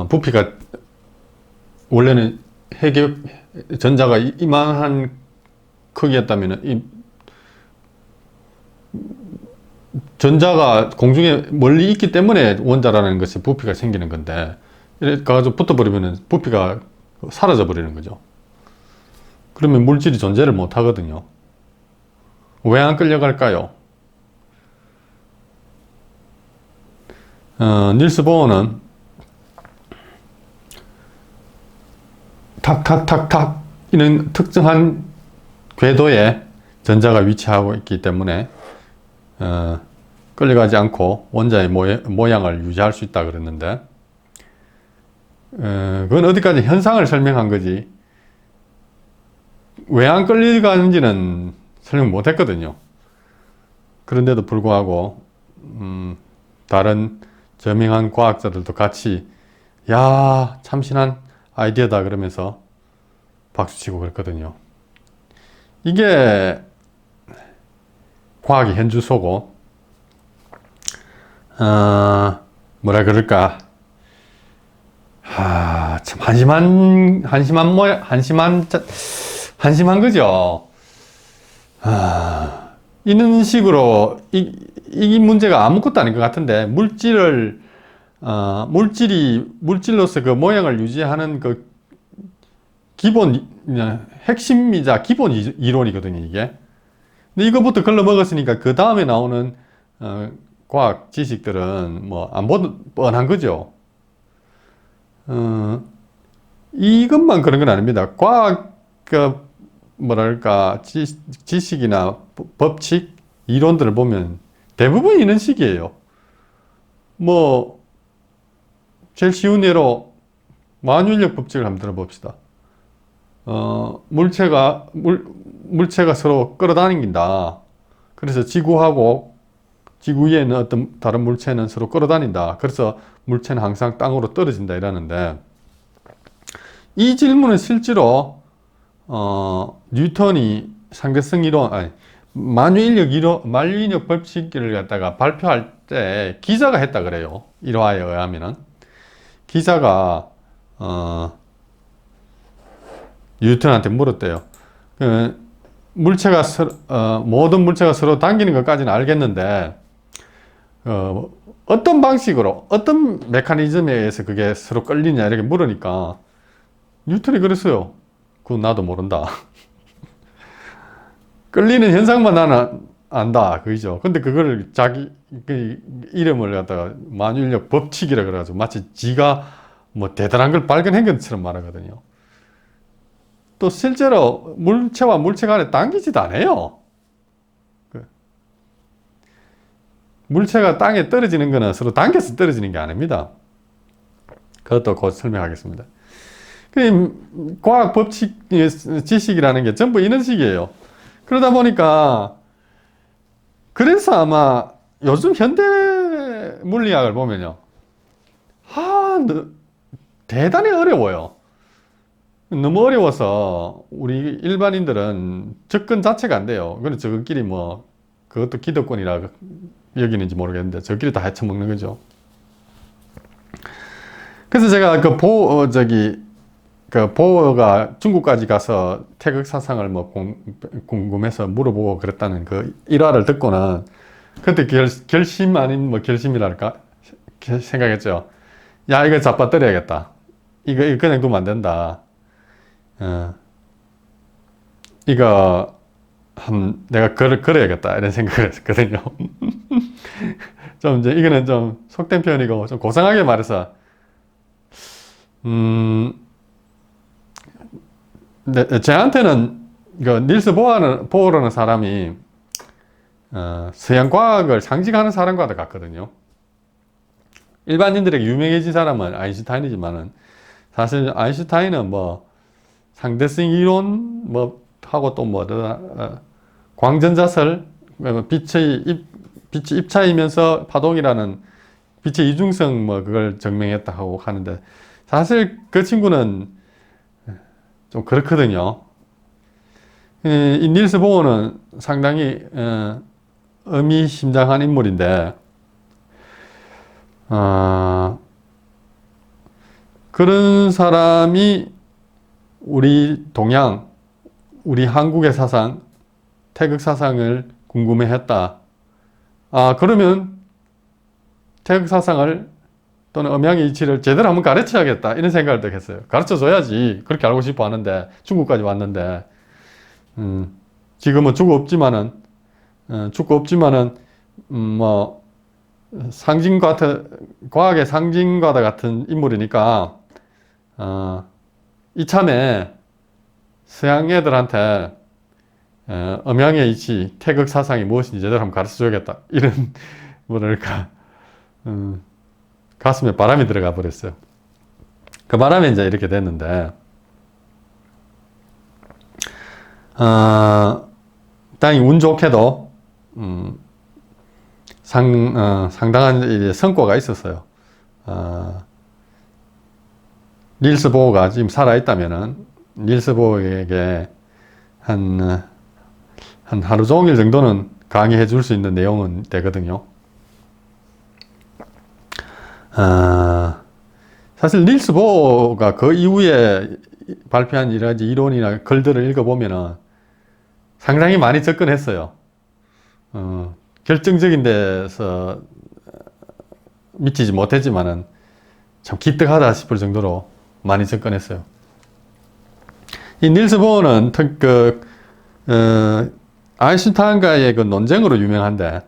부피가, 원래는 핵의 전자가 이만한 크기였다면, 전자가 공중에 멀리 있기 때문에 원자라는 것이 부피가 생기는 건데, 이렇게 가지고 붙어버리면 부피가 사라져 버리는 거죠. 그러면 물질이 존재를 못 하거든요. 왜 안 끌려갈까요? 닐스 보어는 탁탁탁탁 이런 특정한 궤도에 전자가 위치하고 있기 때문에 끌려가지 않고 원자의 모양을 유지할 수 있다 그랬는데, 그건 어디까지 현상을 설명한 거지 왜 안 끌려가는지는 설명 못 했거든요. 그런데도 불구하고 다른 저명한 과학자들도 같이 야, 참신한 아이디어다 그러면서 박수치고 그랬거든요. 이게 과학의 현주소고, 뭐라 그럴까, 참 한심한 거죠. 이런 식으로 이 문제가 아무것도 아닌 것 같은데, 물질로서 그 모양을 유지하는 그 기본 핵심이자 기본 이론이거든요, 이게. 근데 이거부터 걸러먹었으니까 그 다음에 나오는 과학 지식들은 뭐 안 보도 뻔한 거죠. 이것만 그런 건 아닙니다. 과학 뭐랄까 지식이나 법칙 이론들을 보면 대부분 이런 식이에요. 뭐 제일 쉬운 예로 만유인력 법칙을 한번 들어봅시다. 물체가 서로 끌어다닌다. 그래서 지구 위에 있는 어떤 다른 물체는 서로 끌어다닌다. 그래서 물체는 항상 땅으로 떨어진다 이러는데, 이 질문은 실제로 뉴턴이 상대성 이론, 만유인력 법칙을 갖다가 발표할 때 기자가 했다 그래요. 일화에 의하면은 기자가 뉴턴한테 물었대요. 모든 물체가 서로 당기는 것까지는 알겠는데, 어떤 방식으로, 어떤 메커니즘에 의해서 그게 서로 끌리냐, 이렇게 물으니까, 뉴턴이 그랬어요. 그건 나도 모른다. 끌리는 현상만 나는 안다. 그죠? 근데 그거를 자기, 이름을 갖다가 만유인력 법칙이라 그래가지고 마치 지가 뭐 대단한 걸 발견한 것처럼 말하거든요. 또 실제로 물체와 물체 간에 당기지도 않아요. 물체가 땅에 떨어지는 거는 서로 당겨서 떨어지는 게 아닙니다. 그것도 곧 설명하겠습니다. 과학 법칙 지식이라는 게 전부 이런 식이에요. 그러다 보니까 그래서 아마 요즘 현대 물리학을 보면요, 대단히 어려워요. 너무 어려워서 우리 일반인들은 접근 자체가 안 돼요. 그래서 저것끼리 뭐 그것도 기득권이라 여기는지 모르겠는데 저끼리 다 헤쳐먹는 거죠. 그래서 제가 그 보어가 중국까지 가서 태극 사상을 뭐 궁금해서 물어보고 그랬다는 그 일화를 듣고는 그때 결심 아닌 뭐 결심이랄까 생각했죠. 야, 이거 잡아떨어야겠다. 이거 그냥 두면 안 된다. 이거 내가 걸어야겠다 이런 생각을 했거든요. 좀 이제 이거는 좀 속된 표현이고 좀 고상하게 말해서 저한테는 그 닐스 보어라는 사람이 서양 과학을 상징하는 사람과 같거든요. 일반인들에게 유명해진 사람은 아인슈타인이지만은 사실 아인슈타인은 뭐 상대성 이론 뭐 하고 또 뭐 광전자설 빛이 입차이면서 파동이라는 빛의 이중성 뭐 그걸 증명했다 하고 하는데 사실 그 친구는 좀 그렇거든요. 이 닐스 보어는 상당히 의미심장한 인물인데 그런 사람이 우리 동양, 우리 한국의 사상, 태극 사상을 궁금해했다. 그러면 태극 사상을 또는 음양의 이치를 제대로 한번 가르쳐야겠다. 이런 생각을 했어요. 가르쳐줘야지. 그렇게 알고 싶어 하는데, 중국까지 왔는데, 지금은 죽고 없지만은, 뭐, 과학의 상징과도 같은 인물이니까, 이참에 서양 애들한테 음양의 이치, 태극 사상이 무엇인지 제대로 한번 가르쳐줘야겠다. 이런, 뭐랄까, 가슴에 바람이 들어가 버렸어요. 그 바람에 이제 이렇게 됐는데, 땅이 운 좋게도, 상당한 이제 성과가 있었어요. 닐스 보어가 지금 살아있다면은, 닐스 보어에게 한 하루 종일 정도는 강의해 줄 수 있는 내용은 되거든요. 사실 닐스 보어가 그 이후에 발표한 여러 가지 이론이나 글들을 읽어보면은 상당히 많이 접근했어요. 결정적인 데서 미치지 못했지만은 참 기특하다 싶을 정도로 많이 접근했어요. 이 닐스 보어는 아인슈타인과의 그 논쟁으로 유명한데,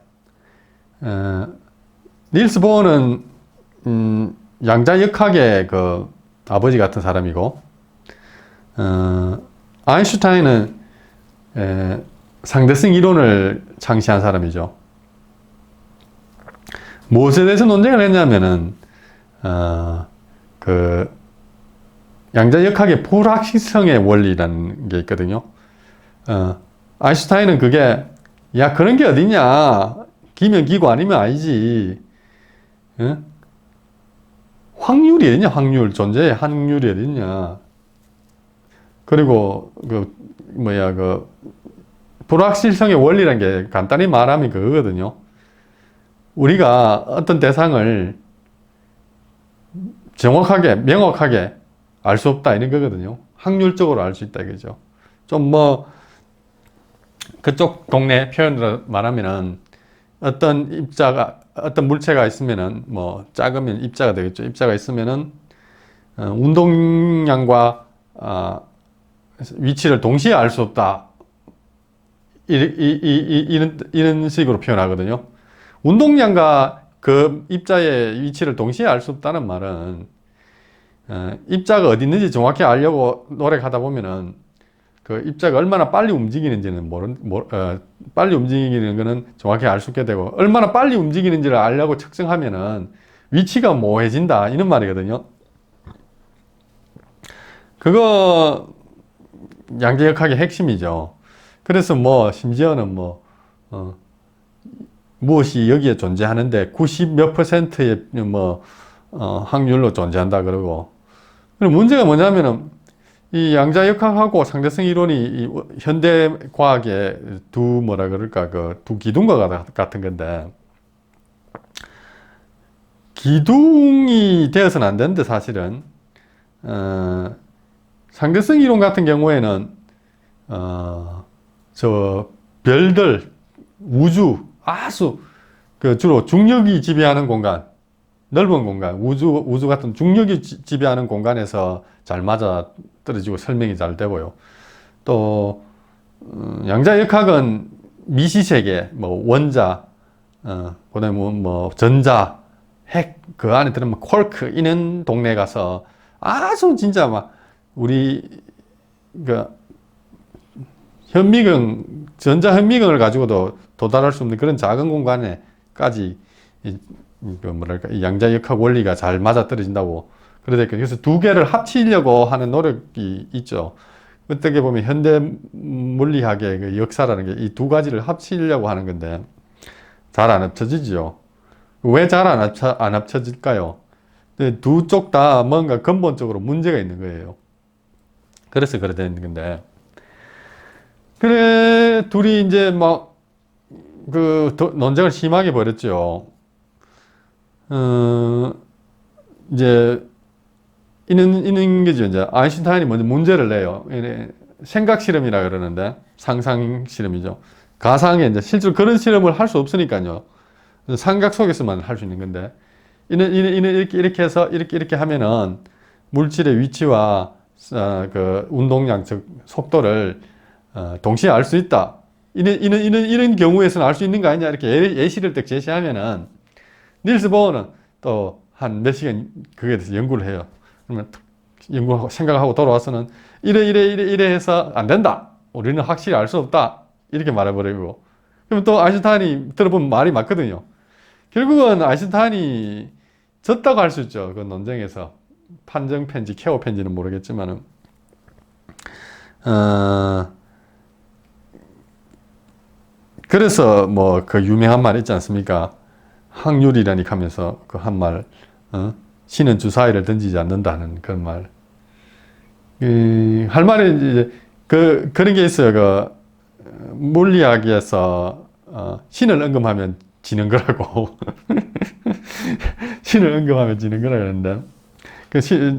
닐스 보어는 양자역학의 그 아버지 같은 사람이고, 아인슈타인은 상대성 이론을 창시한 사람이죠. 무엇에 대해서 논쟁을 했냐면은 그 양자역학의 불확실성의 원리라는 게 있거든요. 아인슈타인은 그게 야 그런 게 어딨냐, 기면 기고 아니면 아니지. 확률이 어딨냐, 확률, 존재의 확률이 어딨냐. 그리고 그 불확실성의 원리라는 게 간단히 말하면 그거거든요. 우리가 어떤 대상을 정확하게 명확하게 알 수 없다 이런 거거든요. 확률적으로 알 수 있다 이거죠. 좀 뭐 그쪽 동네 표현으로 말하면은 어떤 물체가 있으면은 뭐 작으면 입자가 되겠죠. 입자가 있으면은 운동량과 위치를 동시에 알 수 없다. 이런 식으로 표현하거든요. 운동량과 그 입자의 위치를 동시에 알 수 없다는 말은 입자가 어디 있는지 정확히 알려고 노력하다 보면은 그 입자가 얼마나 빨리 움직이는지는 빨리 움직이는 거는 정확히 알 수 있게 되고, 얼마나 빨리 움직이는지를 알려고 측정하면은 위치가 모호해진다 이런 말이거든요. 그거 양자역학의 핵심이죠. 그래서 뭐 심지어는 뭐 무엇이 여기에 존재하는데 90 몇 퍼센트의 뭐 확률로 존재한다 그러고. 그리고 문제가 뭐냐면은 이 양자역학하고 상대성 이론이 이 현대 과학의 두 뭐라 그럴까 그 두 기둥과 같은 건데, 기둥이 되어서는 안 되는데 사실은 상대성 이론 같은 경우에는 저 별들, 우주, 아주 그 주로 중력이 지배하는 공간, 넓은 공간, 우주 같은 중력이 지배하는 공간에서 잘 맞아 떨어지고 설명이 잘 되고요. 또 양자역학은 미시세계, 뭐 원자, 그다음에 뭐 전자, 핵, 그 안에 들으면 쿼크 이런 동네 가서 아주 진짜 막 우리 그 현미경, 전자 현미경을 가지고도 도달할 수 없는 그런 작은 공간에까지 그 뭐랄까 이 양자역학 원리가 잘 맞아 떨어진다고 그러니까. 그래서 두 개를 합치려고 하는 노력이 있죠. 어떻게 보면 현대 물리학의 그 역사라는 게 이 두 가지를 합치려고 하는 건데 잘 안 합쳐지죠. 왜 잘 안 합쳐질까요? 두 쪽 다 뭔가 근본적으로 문제가 있는 거예요. 그래서 그래 되는 건데, 그래 둘이 이제 막 그 논쟁을 심하게 벌였죠. 이제 이런 게죠. 이제 아인슈타인이 먼저 문제를 내요. 생각 실험이라 그러는데 상상 실험이죠. 가상에 이제 실제로 그런 실험을 할 수 없으니까요. 삼각 속에서만 할 수 있는 건데, 이렇게 해서 이렇게 하면은 물질의 위치와 그 운동량, 즉 속도를 동시에 알 수 있다. 이런 경우에서는 알 수 있는 거 아니냐 이렇게 예시를 딱 제시하면은 닐스 보어는 또 한 몇 시간 그거에 대해서 연구를 해요. 그러면 연구하고 생각하고 돌아와서는 이래 해서 안 된다. 우리는 확실히 알 수 없다. 이렇게 말해버리고. 그럼 또 아인슈타인이 들어보면 말이 맞거든요. 결국은 아인슈타인이 졌다고 할 수 있죠. 그 논쟁에서. 판정 편지, 케어 편지는 모르겠지만은. 그래서 뭐 그 유명한 말 있지 않습니까? 확률이라니 하면서 그 한 말, 신은 주사위를 던지지 않는다는 그런 말. 할 말이 이제 그런 게 있어요. 그 물리학에서 신을 언급하면 지는 거라고. 신을 언급하면 지는 거라 그러는데,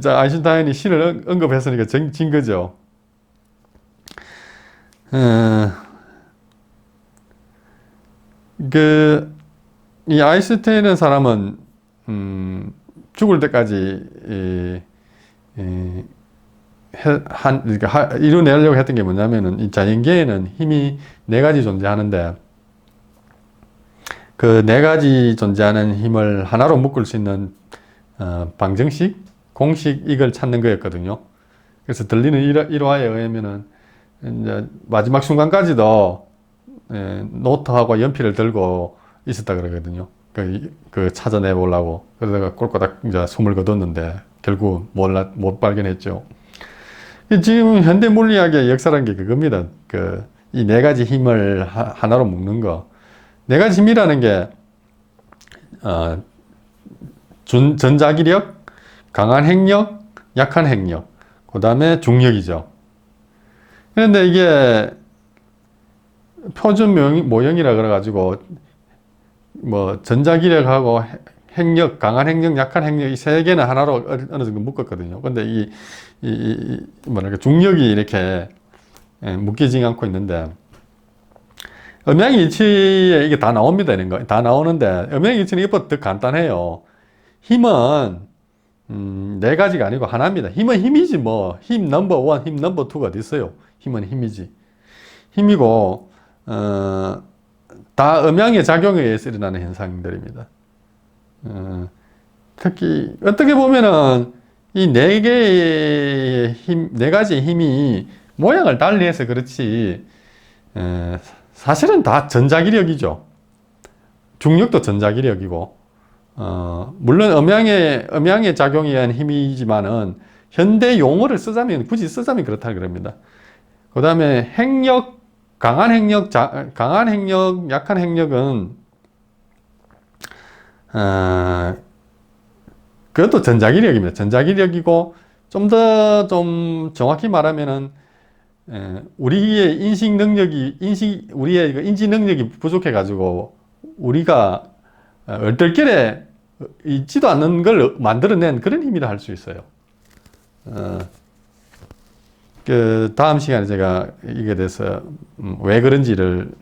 아인슈타인이 신을 언급했으니까 진 거죠. 이 아인슈타인은 사람은 죽을 때까지 그러니까 이뤄내려고 했던 게 뭐냐면은 이 자연계에는 힘이 네 가지 존재하는데 그 네 가지 존재하는 힘을 하나로 묶을 수 있는 방정식, 공식 이걸 찾는 거였거든요. 그래서 들리는 일화에 의하면은 이제 마지막 순간까지도 노트하고 연필을 들고 있었다 그러거든요. 그 찾아내 보려고. 그러다가 꼴꼬닥 이제 숨을 거뒀는데 결국 못 발견했죠. 지금 현대 물리학의 역사라는 게 그겁니다. 이 네 가지 힘을 하나로 묶는 거. 네 가지 힘이라는 게 전자기력, 강한 핵력, 약한 핵력, 그 다음에 중력이죠. 그런데 이게 표준 모형이라 그래가지고 뭐 전자기력하고 핵력, 강한 핵력, 약한 핵력 이 세 개는 하나로 어느 정도 묶었거든요. 근데 뭐랄까 중력이 이렇게 묶이지 않고 있는데 음양이치에 이게 다 나옵니다. 이런 거 다 나오는데 음양이치는 이것보다 더 간단해요. 힘은 네 가지가 아니고 하나입니다. 힘은 힘이지 뭐. 힘 넘버 원, 힘 넘버 투가 어디 있어요? 힘은 힘이지. 힘이고 다 음양의 작용에 의해서 일어나는 현상들입니다. 특히 어떻게 보면은 이 네 개의 힘, 네 가지의 힘이 모양을 달리해서 그렇지 사실은 다 전자기력이죠. 중력도 전자기력이고 물론 음양의 작용에 의한 힘이지만은 현대 용어를 쓰자면 굳이 쓰자면 그렇다 그럽니다. 그 다음에 핵력, 강한 행력, 강한 행력, 약한 행력은 그것도 전자기력입니다. 전자기력이고 좀 더 좀 정확히 말하면은 우리의 우리의 그 인지 능력이 부족해 가지고 우리가 얼떨결에 있지도 않는 걸 만들어낸 그런 힘이라 할 수 있어요. 그 다음 시간에 제가 이게 대해서 왜 그런지를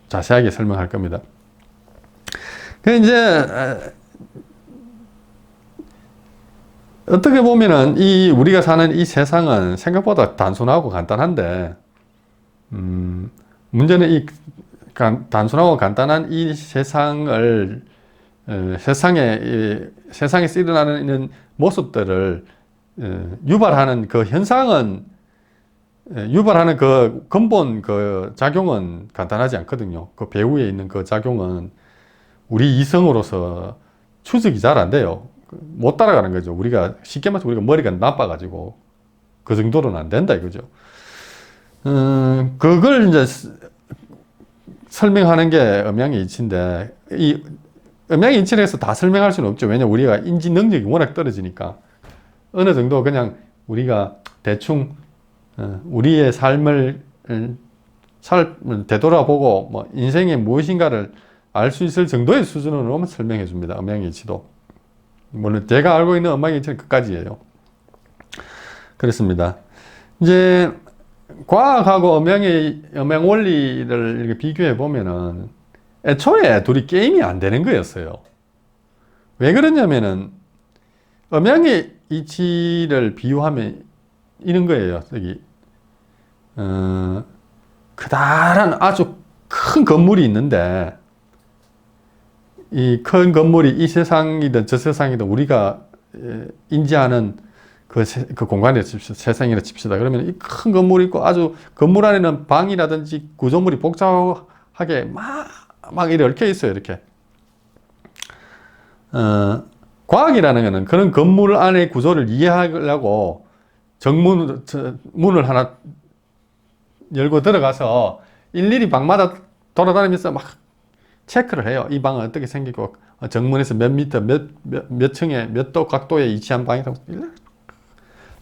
자세하게 설명할 겁니다. 그 이제 어떻게 보면은 우리가 사는 이 세상은 생각보다 단순하고 간단한데 문제는 단순하고 간단한 이 세상을 세상에서 일어나는 모습들을 유발하는 그 현상은 유발하는 그 근본 그 작용은 간단하지 않거든요. 그 배후에 있는 그 작용은 우리 이성으로서 추적이 잘 안 돼요. 못 따라가는 거죠. 우리가 쉽게 말해서 우리가 머리가 나빠가지고 그 정도로는 안 된다 이거죠. 그걸 이제 설명하는 게 음양의 이 음양의 이치를 해서 다 설명할 수는 없죠. 왜냐 우리가 인지 능력이 워낙 떨어지니까 어느 정도 그냥 우리가 대충 우리의 삶을 되돌아보고 뭐 인생의 무엇인가를 알 수 있을 정도의 수준으로만 설명해 줍니다. 음양의 이치도. 물론 제가 알고 있는 음양의 이치는 끝까지예요. 그렇습니다. 이제 과학하고 음양 원리를 이렇게 비교해 보면은 애초에 둘이 게임이 안 되는 거였어요. 왜 그러냐면은 음양의 이치를 비유하면 이런 거예요. 여기 크다란 아주 큰 건물이 있는데 이 큰 건물이 이 세상이든 저 세상이든 우리가 인지하는 그 공간에 세상이라 칩시다. 그러면 이 큰 건물이 있고 아주 건물 안에는 방이라든지 구조물이 복잡하게 막 이렇게 얽혀 있어요. 이렇게. 과학이라는 것은 그런 건물 안의 구조를 이해하려고 문을 하나 열고 들어가서 일일이 방마다 돌아다니면서 막 체크를 해요. 이 방은 어떻게 생기고 정문에서 몇 미터 몇 층에 몇 도 각도에 위치한 방이라고.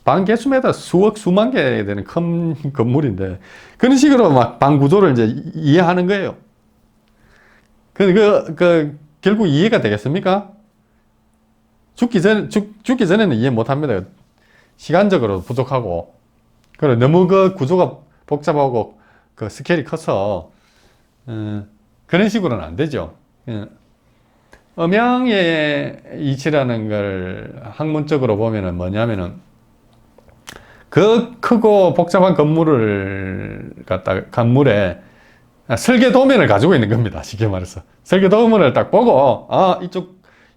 방 개수마다 수만 개 되는 큰 건물인데 그런 식으로 막 방 구조를 이제 이해하는 거예요. 결국 이해가 되겠습니까? 죽기 전에는 이해 못 합니다. 시간적으로 부족하고. 그리고 너무 그 구조가 복잡하고 그 스케일이 커서, 그런 식으로는 안 되죠. 음양의 이치라는 걸 학문적으로 보면은 뭐냐면은 그 크고 복잡한 건물에 설계도면을 가지고 있는 겁니다. 쉽게 말해서. 설계도면을 딱 보고,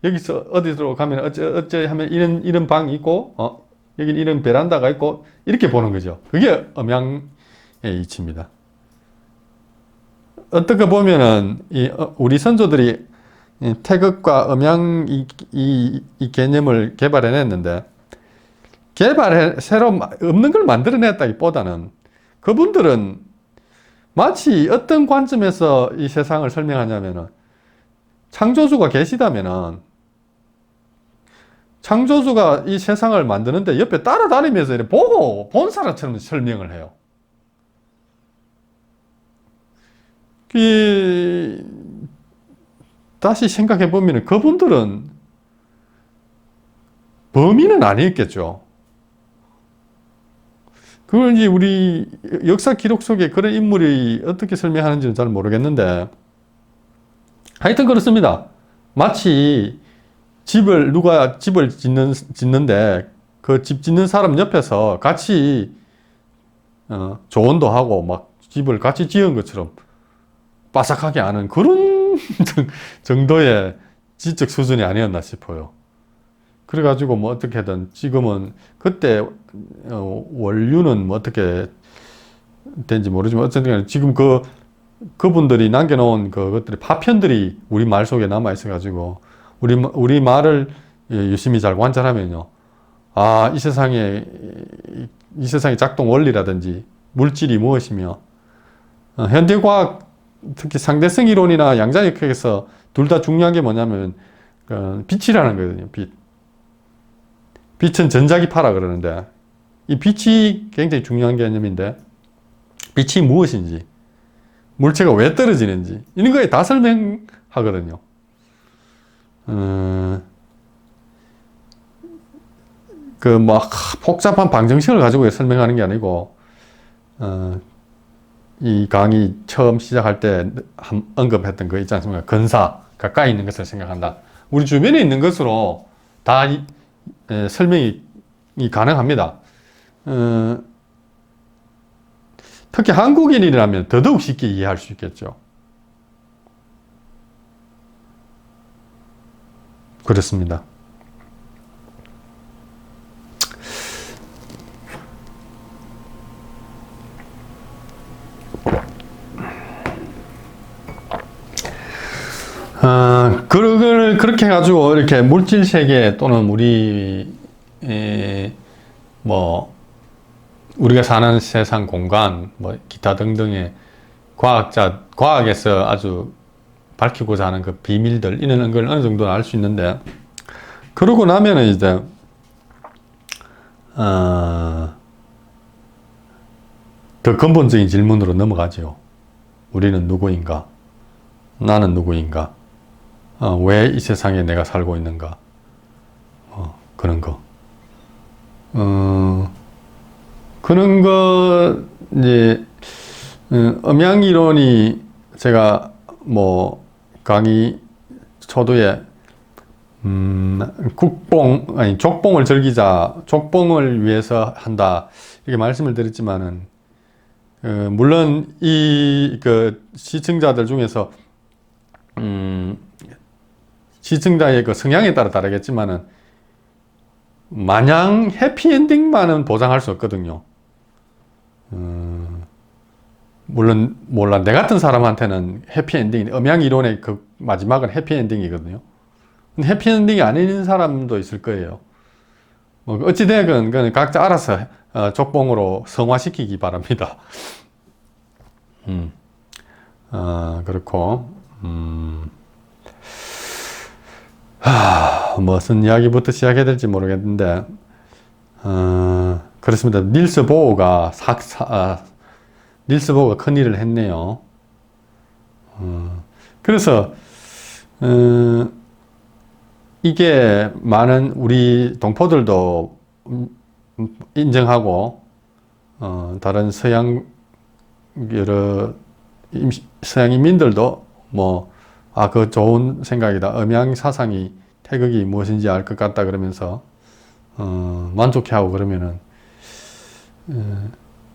여기서 어디로 가면 어째 하면 이런 방이 있고, 여기 이런 베란다가 있고, 이렇게 보는 거죠. 그게 음양의 이치입니다. 어떻게 보면은, 우리 선조들이 태극과 음양 이 개념을 개발해냈는데, 새로 없는 걸 만들어냈다기보다는 그분들은 마치 어떤 관점에서 이 세상을 설명하냐면은 창조주가 계시다면은 창조주가 이 세상을 만드는데 옆에 따라다니면서 이렇게 보고 본 사람처럼 설명을 해요. 다시 생각해 보면 그분들은 범인은 아니었겠죠. 그걸 이제 우리 역사 기록 속에 그런 인물이 어떻게 설명하는지는 잘 모르겠는데, 하여튼 그렇습니다. 마치 누가 집을 짓는데, 그 집 짓는 사람 옆에서 같이, 조언도 하고, 막 집을 같이 지은 것처럼 빠삭하게 아는 그런 정도의 지적 수준이 아니었나 싶어요. 그래가지고 뭐 어떻게든 지금은 그때 원류는 뭐 어떻게 된지 모르지만 어쨌든 지금 그분들이 남겨놓은 그것들이 파편들이 우리 말 속에 남아 있어가지고 우리 말을 유심히 잘 관찰하면요, 이 세상의 작동 원리라든지 물질이 무엇이며 현대과학, 특히 상대성 이론이나 양자역학에서 둘 다 중요한 게 뭐냐면 빛이라는 거거든요. 빛은 전자기파라 그러는데, 이 빛이 굉장히 중요한 개념인데, 빛이 무엇인지, 물체가 왜 떨어지는지, 이런 거에 다 설명하거든요. 복잡한 방정식을 가지고 설명하는 게 아니고, 이 강의 처음 시작할 때 언급했던 거 있지 않습니까? 근사, 가까이 있는 것을 생각한다. 우리 주변에 있는 것으로 다 설명이 가능합니다. 특히 한국인이라면 더더욱 쉽게 이해할 수 있겠죠. 그렇습니다. 그렇게 해가지고 이렇게 물질 세계 또는 우리가 사는 세상 공간, 기타 등등의 과학에서 아주 밝히고자 하는 그 비밀들, 이런 걸 어느 정도 알 수 있는데, 그러고 나면은 이제, 더 근본적인 질문으로 넘어가죠. 우리는 누구인가? 나는 누구인가? 왜 이 세상에 내가 살고 있는가? 그런 거. 그런 거, 이제, 음양이론이 제가 강의 초도에, 족봉을 즐기자, 족봉을 위해서 한다, 이렇게 말씀을 드렸지만은, 물론 시청자들 중에서, 시청자의 그 성향에 따라 다르겠지만은, 마냥 해피엔딩만은 보장할 수 없거든요. 물론 몰라, 내 같은 사람한테는 해피엔딩, 음양이론의 그 마지막은 해피엔딩이거든요. 근데 해피엔딩이 아닌 사람도 있을 거예요. 어찌되건 각자 알아서 족봉으로 성화시키기 바랍니다. 그렇고, 무슨 이야기부터 시작해야 될지 모르겠는데, 그렇습니다. 닐스 보어가 큰일을 했네요. 그래서, 이게 많은 우리 동포들도 인정하고, 다른 서양 인민들도 그거 좋은 생각이다. 음양 사상이 태극이 무엇인지 알 것 같다 그러면서 만족해하고 그러면은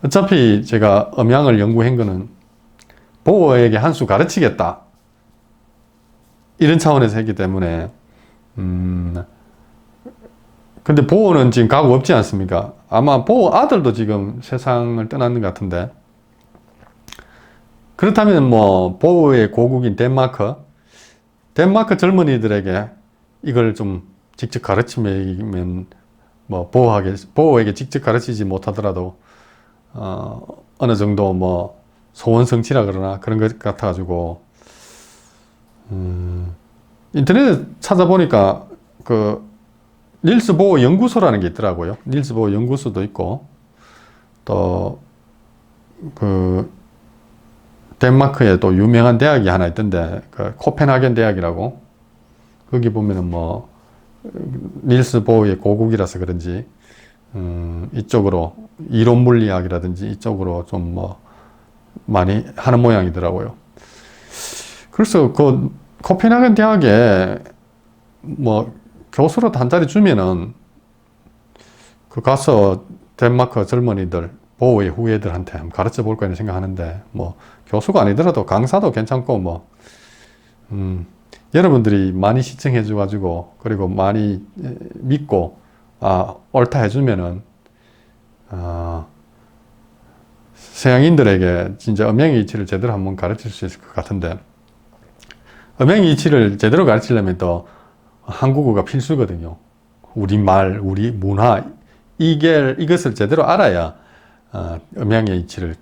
어차피 제가 음양을 연구한 거는 보어에게 한 수 가르치겠다 이런 차원에서 했기 때문에 근데 보어는 지금 가고 없지 않습니까? 아마 보어 아들도 지금 세상을 떠났는 것 같은데, 그렇다면 보어의 고국인 덴마크 젊은이들에게 이걸 좀 직접 가르치면 보어에게 직접 가르치지 못하더라도 어느 정도 소원성취라 그러나 그런 것 같아가지고 인터넷에 찾아보니까 그 닐스 보어 연구소라는 게 있더라고요. 닐스 보어 연구소도 있고, 또 그 덴마크에 또 유명한 대학이 하나 있던데, 그 코펜하겐 대학이라고. 거기 보면은 닐스 보어의 고국이라서 그런지 이쪽으로 이론 물리학이라든지 이쪽으로 좀 많이 하는 모양이더라고요. 그래서 그 코펜하겐 대학에 교수로 한 자리 주면은 그 가서 덴마크 젊은이들, 보어의 후예들한테 한번 가르쳐 볼 거니 생각하는데, 교수가 아니더라도 강사도 괜찮고, 여러분들이 많이 시청해 줘가지고, 그리고 많이 믿고, 옳다 해주면은, 서양인들에게 진짜 음양의 이치를 제대로 한번 가르칠 수 있을 것 같은데, 음양의 이치를 제대로 가르치려면 또 한국어가 필수거든요. 우리 말, 우리 문화, 이것을 제대로 알아야 음양의 이치를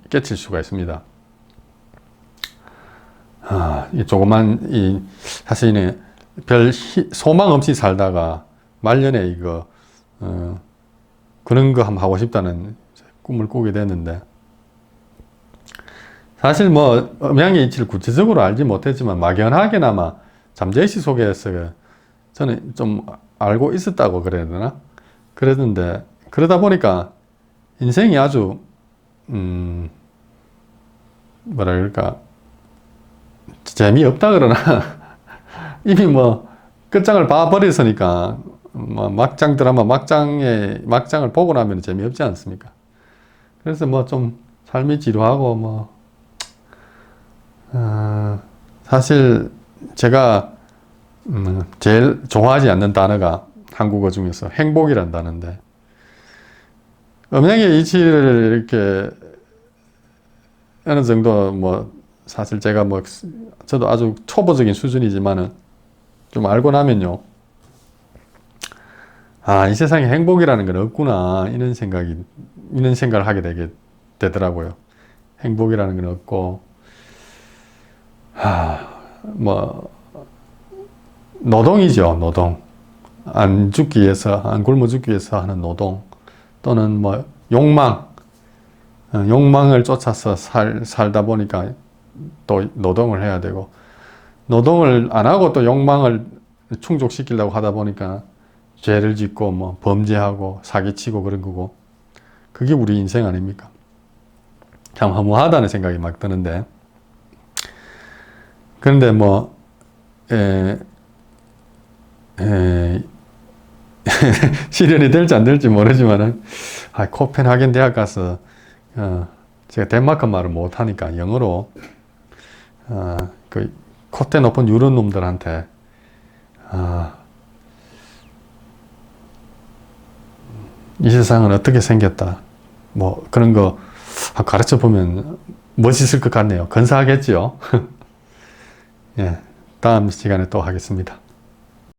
깨칠 수가 있습니다. 이 조그만, 사실은 별 소망 없이 살다가 말년에 이거, 그런 거 한번 하고 싶다는 꿈을 꾸게 됐는데, 사실 뭐, 음양의 이치를 구체적으로 알지 못했지만, 막연하게나마 잠재의식 속에서 저는 좀 알고 있었다고 그래야 되나? 그랬는데, 그러다 보니까 인생이 아주, 뭐라 그럴까, 재미없다 그러나, 이미 뭐, 끝장을 봐버렸으니까, 뭐, 막장 드라마, 막장을 보고 나면 재미없지 않습니까? 그래서 뭐 좀 삶이 지루하고, 뭐, 사실 제가, 제일 좋아하지 않는 단어가 한국어 중에서 행복이란 단어인데, 음양의 이치를 이렇게 어느 정도 뭐, 사실 제가 뭐, 저도 아주 초보적인 수준이지만은 좀 알고 나면요. 이 세상에 행복이라는 건 없구나. 이런 생각을 하게 되더라고요. 행복이라는 건 없고, 뭐, 노동이죠, 노동. 안 죽기 위해서, 안 굶어 죽기 위해서 하는 노동. 또는 뭐, 욕망을 쫓아서 살다 보니까 또 노동을 해야 되고, 노동을 안 하고 또 욕망을 충족시키려고 하다 보니까 죄를 짓고 뭐 범죄하고 사기치고 그런 거고, 그게 우리 인생 아닙니까? 참 허무하다는 생각이 막 드는데, 그런데 뭐 실현이 될지 안 될지 모르지만은, 코펜하겐 대학 가서 제가 덴마크 말을 못하니까 영어로 그 콧대 높은 유럽 놈들한테 이 세상은 어떻게 생겼다, 뭐 그런 거 가르쳐 보면 멋있을 것 같네요. 근사하겠지요. 예, 다음 시간에 또 하겠습니다.